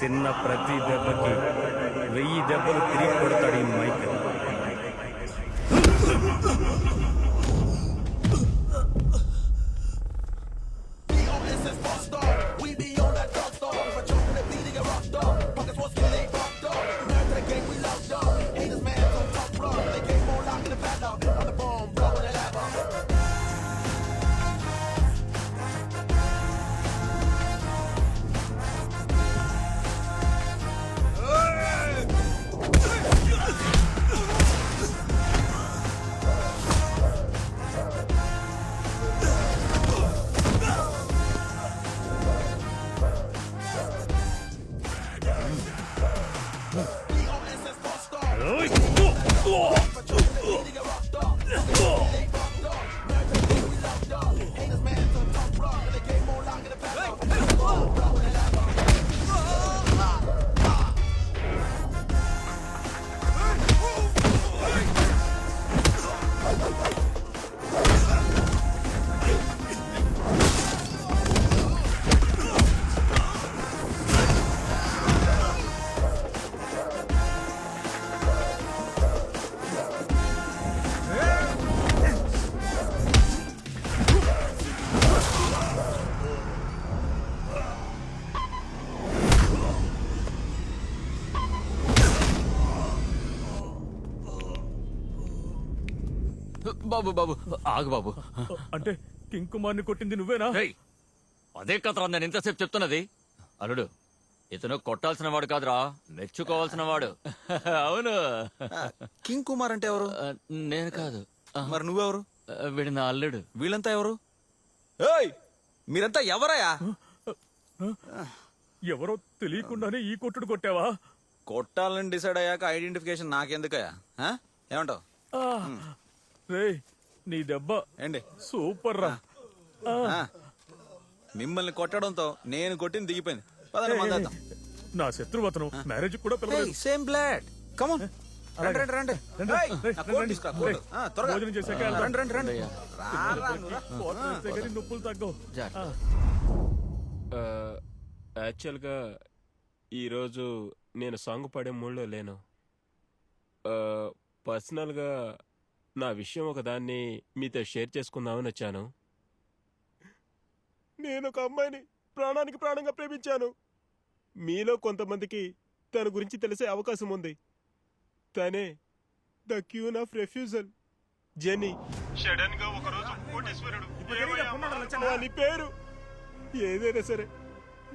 తిన్న ప్రతి దెబ్బకి 1000 దెబ్బలు తిరిగి కొడతాడు ఈ మైకల్. బాబు బాబు ఆగు బాబు. అంటే కింగ్ కుమార్ ని కొట్టింది నువ్వేనా? అదే కదరా నేను ఇంతసేపు చెప్తున్నది. అల్లుడు, ఇతను కొట్టాల్సిన వాడు కాదురా, మెచ్చుకోవాల్సిన వాడు. అవును. కింగ్ కుమార్ అంటే ఎవరు? నేను కాదు. మరి నువ్వెవరు? వీడి నా అల్లుడు. వీళ్ళంతా ఎవరు? ఏయ్, మీరంతా ఎవరయ్యా? ఎవరో తెలియకుండానే ఈ కొట్టుడు కొట్టావా? కొట్టాలని డిసైడ్ అయ్యాక ఐడెంటిఫికేషన్ నాకెందుకయ్యా? ఏమంటావు? రే, నీ దెబ్బ ఏంటి సూపర్ రా. మిమ్మల్ని కొట్టడంతో నేను కొట్టింది దిగిపోయింది. పదండి, మందేద్దాం. నా శత్రువు అతను. మ్యారేజ్ కూడా పిలవలేదు. Same blood. కమ్ ఆన్, రండి రండి రండి. ఏయ్, నా కోట్ తీసుకురా, కోట్. త్వరగా భోజనం చేశాక రండి రండి రండి. నొప్పులు తగ్గవు. యాక్చువల్గా ఈరోజు నేను సాంగ్ పాడే మూడ్లో లేను. పర్సనల్గా నా విషయం ఒకదాన్ని మీతో షేర్ చేసుకుందామని వచ్చాను. నేను ఒక అమ్మాయిని ప్రాణానికి ప్రాణంగా ప్రేమించాను. మీలో కొంతమందికి తన గురించి తెలిసే అవకాశం ఉంది. తనే the queen of refusal, Jenny. Sudden గా ఒకరోజు కోటేశ్వరుడు అని పేరు. ఏదైనా సరే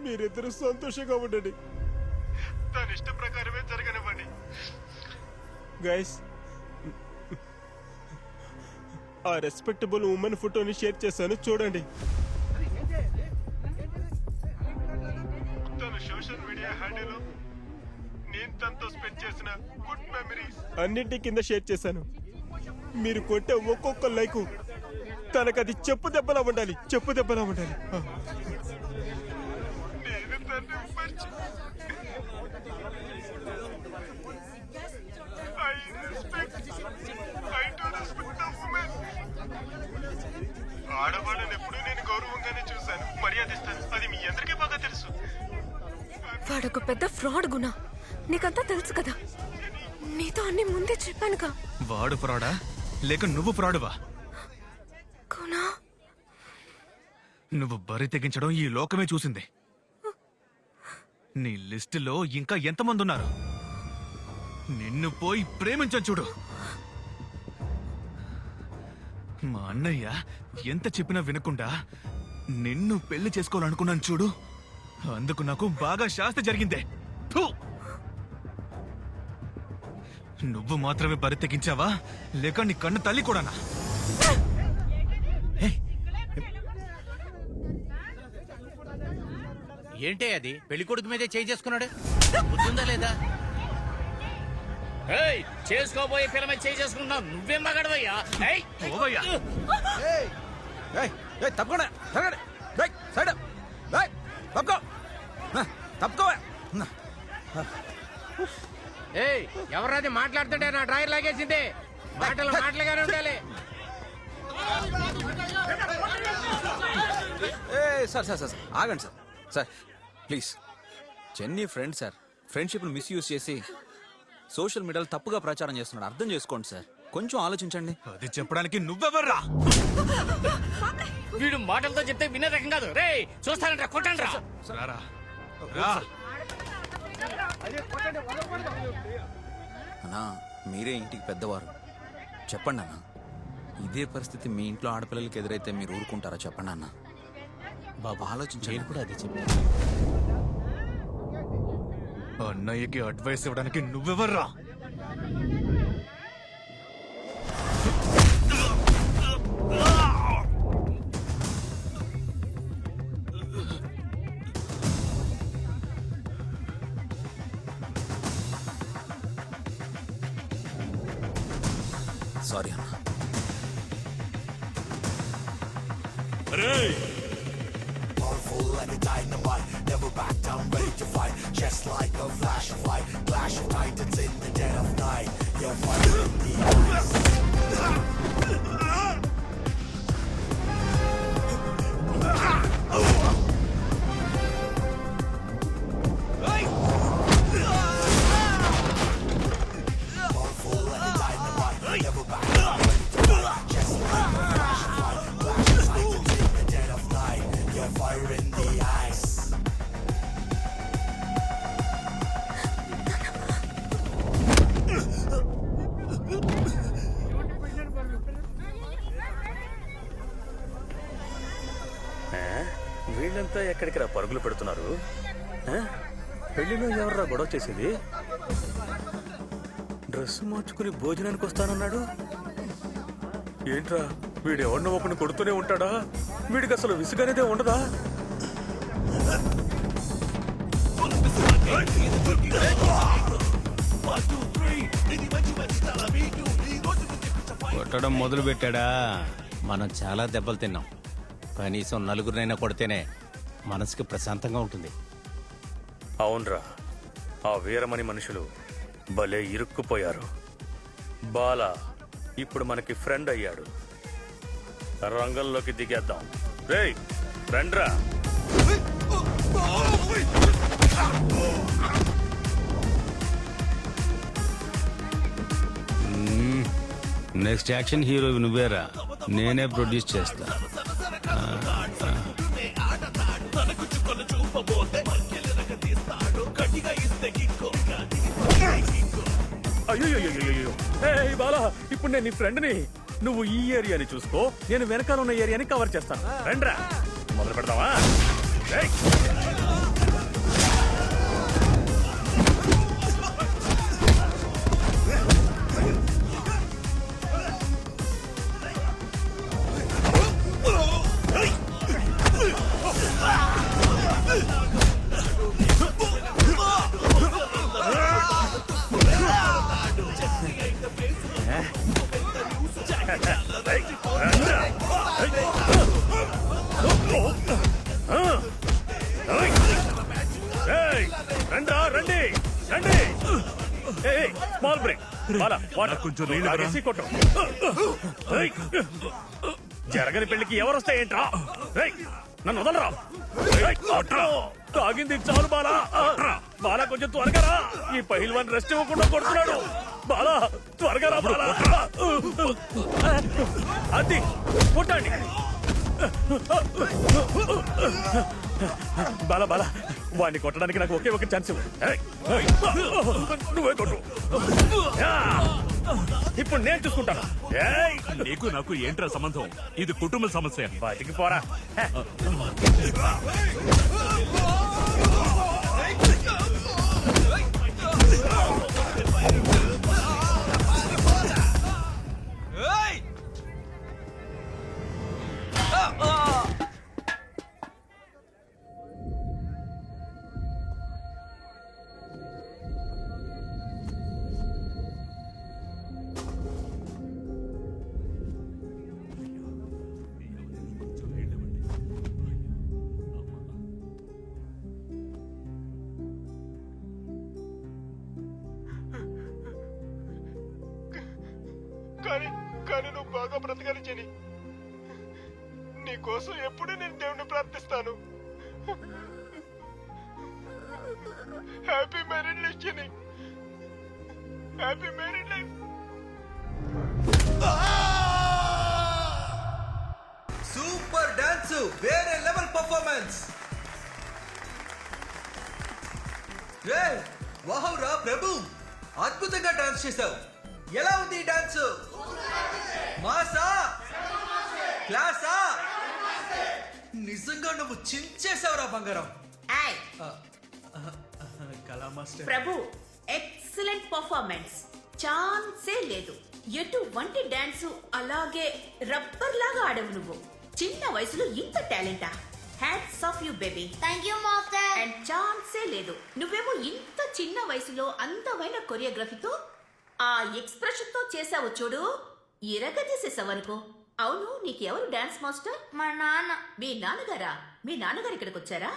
మీరిద్దరూ సంతోషంగా ఉండండి. తన ఇష్ట ప్రకారమే జరగనివ్వండి. గైస్, ఆ రెస్పెక్టబుల్ ఉమెన్ ఫోటోని షేర్ చేశాను, చూడండి. తన సోషల్ మీడియా హ్యాండిల్ నేను తనతో స్పెండ్ చేసిన గుడ్ మెమరీస్ అన్నింటి కింద షేర్ చేశాను. మీరు కొట్టే ఒక్కొక్క లైకు తనకది చెప్పు దెబ్బలా ఉండాలి, చెప్పు దెబ్బలా ఉండాలి. నేను తన్ని మర్చి ఆడవాళ్ళని ఎప్పుడు నేను గౌరవంగానే చూశాను, మర్యాదిస్తాను. అది మీ అందరికీ బాగా తెలుసు. వాడొక పెద్ద ఫ్రాడ్ గుణ, నీకంతా తెలుసు కదా. నీతో అన్ని ముందే చెప్పానుగా. వాడు ఫ్రాడా లేక నువ్వు ఫ్రాడువా? గుణా, నువ్వు బరి తెగించడం ఈ లోకమే చూసింది. నీ లిస్టులో ఇంకా ఎంతమంది ఉన్నారు? నిన్ను పోయి ప్రేమించం చూడు. మా అన్నయ్య ఎంత చెప్పినా వినకుండా నిన్ను పెళ్లి చేసుకోవాలనుకున్నాను చూడు. అందుకు నాకు బాగా శాస్తి జరిగిందే. ఫు! నువ్వు మాత్రమే బరి తెగించావా లేక నీ కన్ను తల్లి కూడానా? ఏంటే అది? పెళ్లి కొడుకు మీదే చేయి చేసుకున్నాడు. బుద్ధుందా లేదా? చేసుకోబోయే పిల్ల మీద చేయి చేసుకుంటున్నావు. నువ్వేం మగాడవయ్యా? తప్పకుండా తప్పుకో. ఎవరది మాట్లాడుతుంటే నా డ్రైవర్ లాగేసింది. మాటలు మాటలుగానే ఉండాలి. సార్ సార్ సార్ ఆగండి సార్. సార్ ప్లీజ్, చెన్నీ ఫ్రెండ్ సార్. ఫ్రెండ్షిప్ను మిస్యూజ్ చేసి సోషల్ మీడియాలో తప్పుగా ప్రచారం చేస్తున్నాడు. అర్థం చేసుకోండి సార్, కొంచెం ఆలోచించండి. అది చెప్పడానికి నువ్వెవర్రా? వీడు మాటలతో చెప్తే వినే రకం కాదు. రే చూస్తానంట, కొట్టండి రా. అన్నా, మీరే ఇంటికి పెద్దవారు, చెప్పండి అన్న. ఇదే పరిస్థితి మీ ఇంట్లో ఆడపిల్లలకి ఎదురైతే మీరు ఊరుకుంటారా? చెప్పండి అన్న. బాబు ఆలోచించండి. కూడా అదే చెప్పి అన్నయ్యకి అడ్వైస్ ఇవ్వడానికి నువ్వెవర్రా? సారీ అన్న. Powerful like a dynamite, never back down, ready to fight. Just like a flash of light, clash of titans in the dead of night. You're fighting in the eyes. Powerful like a dynamite, never back down, ready to fight. Just like a flash of light, clash of titans in the dead of ఎక్కడికి పరుగులు పెడుతున్నారు? పెళ్లిలో ఎవర్రా గొడవ చేసేది? Dress మార్చుకుని భోజనానికి వస్తానన్నాడు. ఏంట్రా వీడు ఎవరినో ఒకరిని కొడుతూనే ఉంటాడా? వీడికి అసలు విసుగనేదే ఉండదా? కొట్టడం మొదలు పెట్టాడా? మనం చాలా దెబ్బలు తిన్నాం. కనీసం నలుగురినైనా కొడితేనే మనసుకి ప్రశాంతంగా ఉంటుంది. అవునరా, ఆ వీరమణి మనుషులు భలే ఇరుక్కుపోయారు. బాల ఇప్పుడు మనకి ఫ్రెండ్ అయ్యాడు. రంగంలోకి దిగేద్దాం. రేయ్ రండ్రా. నెక్స్ట్ యాక్షన్ హీరో నువ్వేరా, నేనే ప్రొడ్యూస్ చేస్తా. అయ్యో బాలా, ఇప్పుడు నేను నీ ఫ్రెండ్ని. నువ్వు ఈ ఏరియాని చూసుకో, నేను వెనకాల ఉన్న ఏరియాని కవర్ చేస్తాను. రండ్రా, మొదలు పెడతావా? ఏయ్! రండి రండి. Small break. కొంచెం జరగని పెళ్లికి ఎవరు వస్తాయేంట్రా? నన్ను వదలరా. తాగింది చాలు బాలా. బాలా కొంచెం త్వరగా రా. ఈ పహిల్వాన్ రెస్ట్ ఇవ్వకుండా కొడుతున్నాడు. బాలా త్వరగా రా బాలా. అది కొట్టండి. బాలా బాలా, వాడిని కొట్టడానికి నాకు ఒకే ఒక ఛాన్స్ ఇవ్వు. నువ్వే కొట్టు. ఇప్పుడు నేను చూసుకుంటాను. నీకు నాకు ఏంట్రా సంబంధం? ఇది కుటుంబ సమస్య. బయటికి పోరా. కానీ నువ్వు బాగా బ్రతకాలి జని. నీ కోసం ఎప్పుడూ నేను దేవుణ్ణి ప్రార్థిస్తాను. హ్యాపీ మ్యారీడ్ లైఫ్ జని. Happy married life. Super dance, వేరే లెవెల్ పర్ఫార్మెన్స్. రే వాహ్ రా ప్రభు, అద్భుతంగా డాన్స్ చేశావు. ఎలా ఉంది ఈ డాన్స్? మాసా? క్లాసా? నిజంగా నువ్వు చించేశావురా బంగారం. ప్రభు, ఎక్సలెంట్ పర్ఫార్మెన్స్. ఛాన్సే లేదు. ఎటువంటి డాన్స్ అలాగే రబ్బర్ లాగా ఆడవు నువ్వు. చిన్న వయసులో ఇంత టాలెంటా? Hats off you baby. Thank you master. And ఛాన్సే లేదు. నువ్వేమో ఇంత చిన్న వయసులో అందమైన కొరియోగ్రఫీతో ఆ ఎక్స్ప్రెషన్ తో చేసావు చూడు, ఇరగదీసేసావనుకో. అవును, నీకు ఎవరు డాన్స్ మాస్టర్? మా నాన్న. మీ నాన్నగారా? మీ నాన్నగారు ఇక్కడికి వచ్చారా?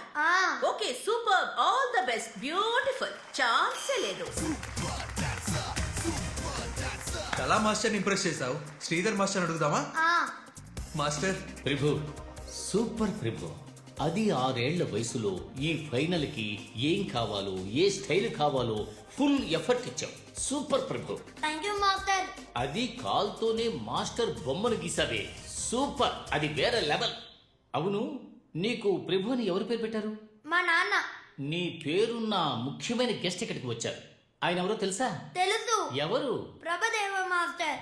Okay, super, all the best, beautiful. ఛాన్సే లేదు. కళా మాస్టర్ ఇంప్రెస్ చేసావు. శ్రీధర్ మాస్టర్ అడుగుదామా? మాస్టర్. ప్రభు, సూపర్ ప్రభు. అది 6 ఏళ్ల వయసులో ఈ ఫైనల్ కి ఏం కావాలో, ఏ స్టైల్ కావాలో ఫుల్ ఎఫర్ట్ ఇచ్చావు. సూపర్ ప్రభు. Thank you master. అది కాల్తోనే మాస్టర్ బొమ్మను గీసావే. సూపర్, అది వేరే లెవెల్. అవును, నీకు ప్రభు అని ఎవరు పేరు పెట్టారు? మా నాన్న. నీ పేరున్న ముఖ్యమైన గెస్ట్ ఇక్కడికి వచ్చారు. ఆయన ఎవరో తెలుసా? తెలుసు. ఎవరు? ప్రభదేవ మాస్టర్.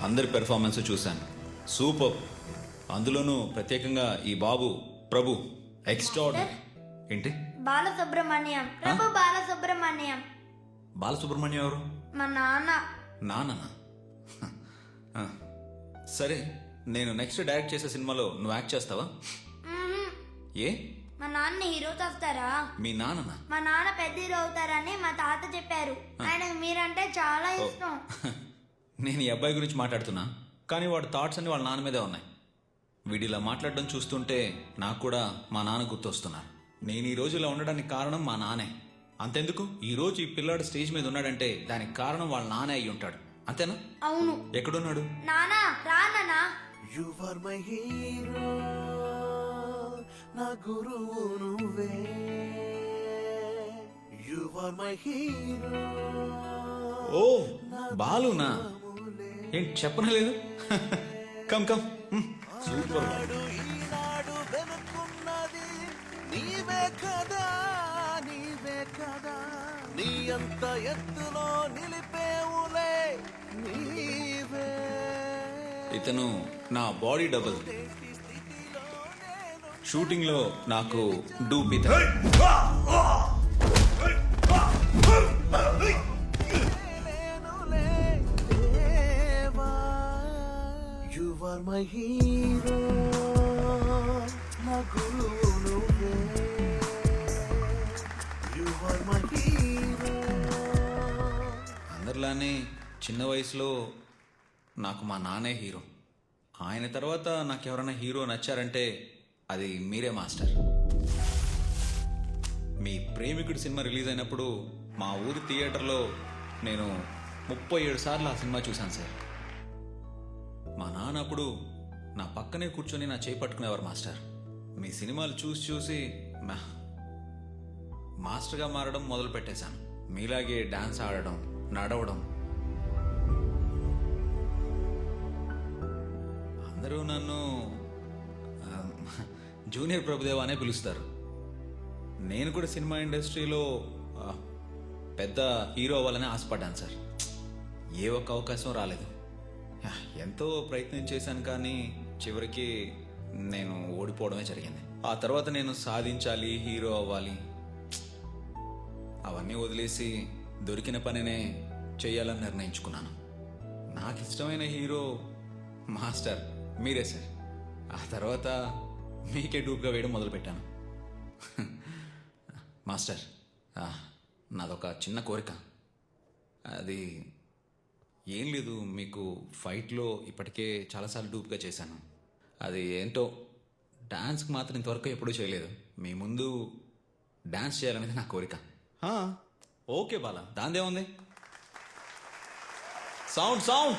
అందరి పెర్ఫార్మెన్స్ చూశాను, సూపర్. అందులోనూ ప్రత్యేకంగా ఈ బాబు ప్రభు ఎక్స్ట్రాడినరీ. ఏంటి బాలసుబ్రహ్మణ్యం, ప్రభు బాలసుబ్రహ్మణ్యం. బాలసుబ్రహ్మణ్యం ఎవరు? మా నాన్న. నాన్ననా? సరే, నేను నెక్స్ట్ డైరెక్ట్ చేసే సినిమాలో నువ్వు యాక్ట్ చేస్తావా? మ్మ్. ఏ మా నాన్న హీరో చేస్తారా? మీ నాన్ననా? మా నాన్న పెద్ద హీరో అవుతారని మా తాత చెప్పారు. ఆయనకు మీరంటే చాలా ఇష్టం. నేను ఈ అబ్బాయి గురించి మాట్లాడుతున్నా, కానీ వాడి థాట్స్ అన్ని వాళ్ళ నాన్న మీదే ఉన్నాయి. వీడిలా మాట్లాడడం చూస్తుంటే నాకు కూడా మా నాన్న గుర్తొస్తున్నారు. నేను ఈ రోజు ఇలా ఉండడానికి కారణం మా నాన్నే. అంతెందుకు, ఈ రోజు ఈ పిల్లాడు స్టేజ్ మీద ఉన్నాడంటే దానికి కారణం వాళ్ళ నాన్నే అయి ఉంటాడు. అంతేనా? అవును. ఎక్కడున్నాడు? నానా రా నానా. You are my hero, నా గురువు నువ్వే. You are my hero. ఓ బాలునా? ఏంటి చెప్పనలేదు? Come come. సూపర్. ఈనాడు వెనుకున్నది నీవే కదా, నీవే కదా. నీ అంత ఎత్తులో నిలిపేవులే నీవే. ఇతను నా బాడీ డబుల్. షూటింగ్ లో నాకు డూప్ ఇతను. You are my hero, నా గురువు నువ్వే. You are my hero. అందరిలానే చిన్న వయసులో నాకు మా నాన్నే హీరో. ఆయన తర్వాత నాకు ఎవరైనా హీరో నచ్చారంటే అది మీరే మాస్టర్. మీ ప్రేమికుడు సినిమా రిలీజ్ అయినప్పుడు మా ఊరి థియేటర్లో నేను 37 సార్లు ఆ సినిమా చూశాను సార్. మా నాన్న అప్పుడు నా పక్కనే కూర్చొని నా చేయి పట్టుకునేవారు మాస్టర్. మీ సినిమాలు చూసి చూసి మాస్టర్గా మారడం మొదలు పెట్టేశాను. మీలాగే డాన్స్ ఆడడం, నడవడం. అందరూ నన్ను జూనియర్ ప్రభుదేవ అనే పిలుస్తారు. నేను కూడా సినిమా ఇండస్ట్రీలో పెద్ద హీరో అవ్వాలని ఆశపడ్డాను సార్. ఏ ఒక్క అవకాశం రాలేదు. ఎంతో ప్రయత్నం చేశాను, కానీ చివరికి నేను ఓడిపోవడమే జరిగింది. ఆ తర్వాత నేను సాధించాలి, హీరో అవ్వాలి, అవన్నీ వదిలేసి దొరికిన పనినే చేయాలని నిర్ణయించుకున్నాను. నాకు ఇష్టమైన హీరో మాస్టర్ మీరే సార్. ఆ తర్వాత మీకే డూప్గా వేయడం మొదలుపెట్టాను. మాస్టర్, నాదొక చిన్న కోరిక. అది ఏం లేదు, మీకు ఫైట్లో ఇప్పటికే చాలాసార్లు డూప్గా చేశాను. అది ఏంటో డాన్స్కి మాత్రం ఇంతవరకు ఎప్పుడూ చేయలేదు. మీ ముందు డాన్స్ చేయాలనేది నా కోరిక. ఓకే బాలా, దాందే ఉంది. Sound sound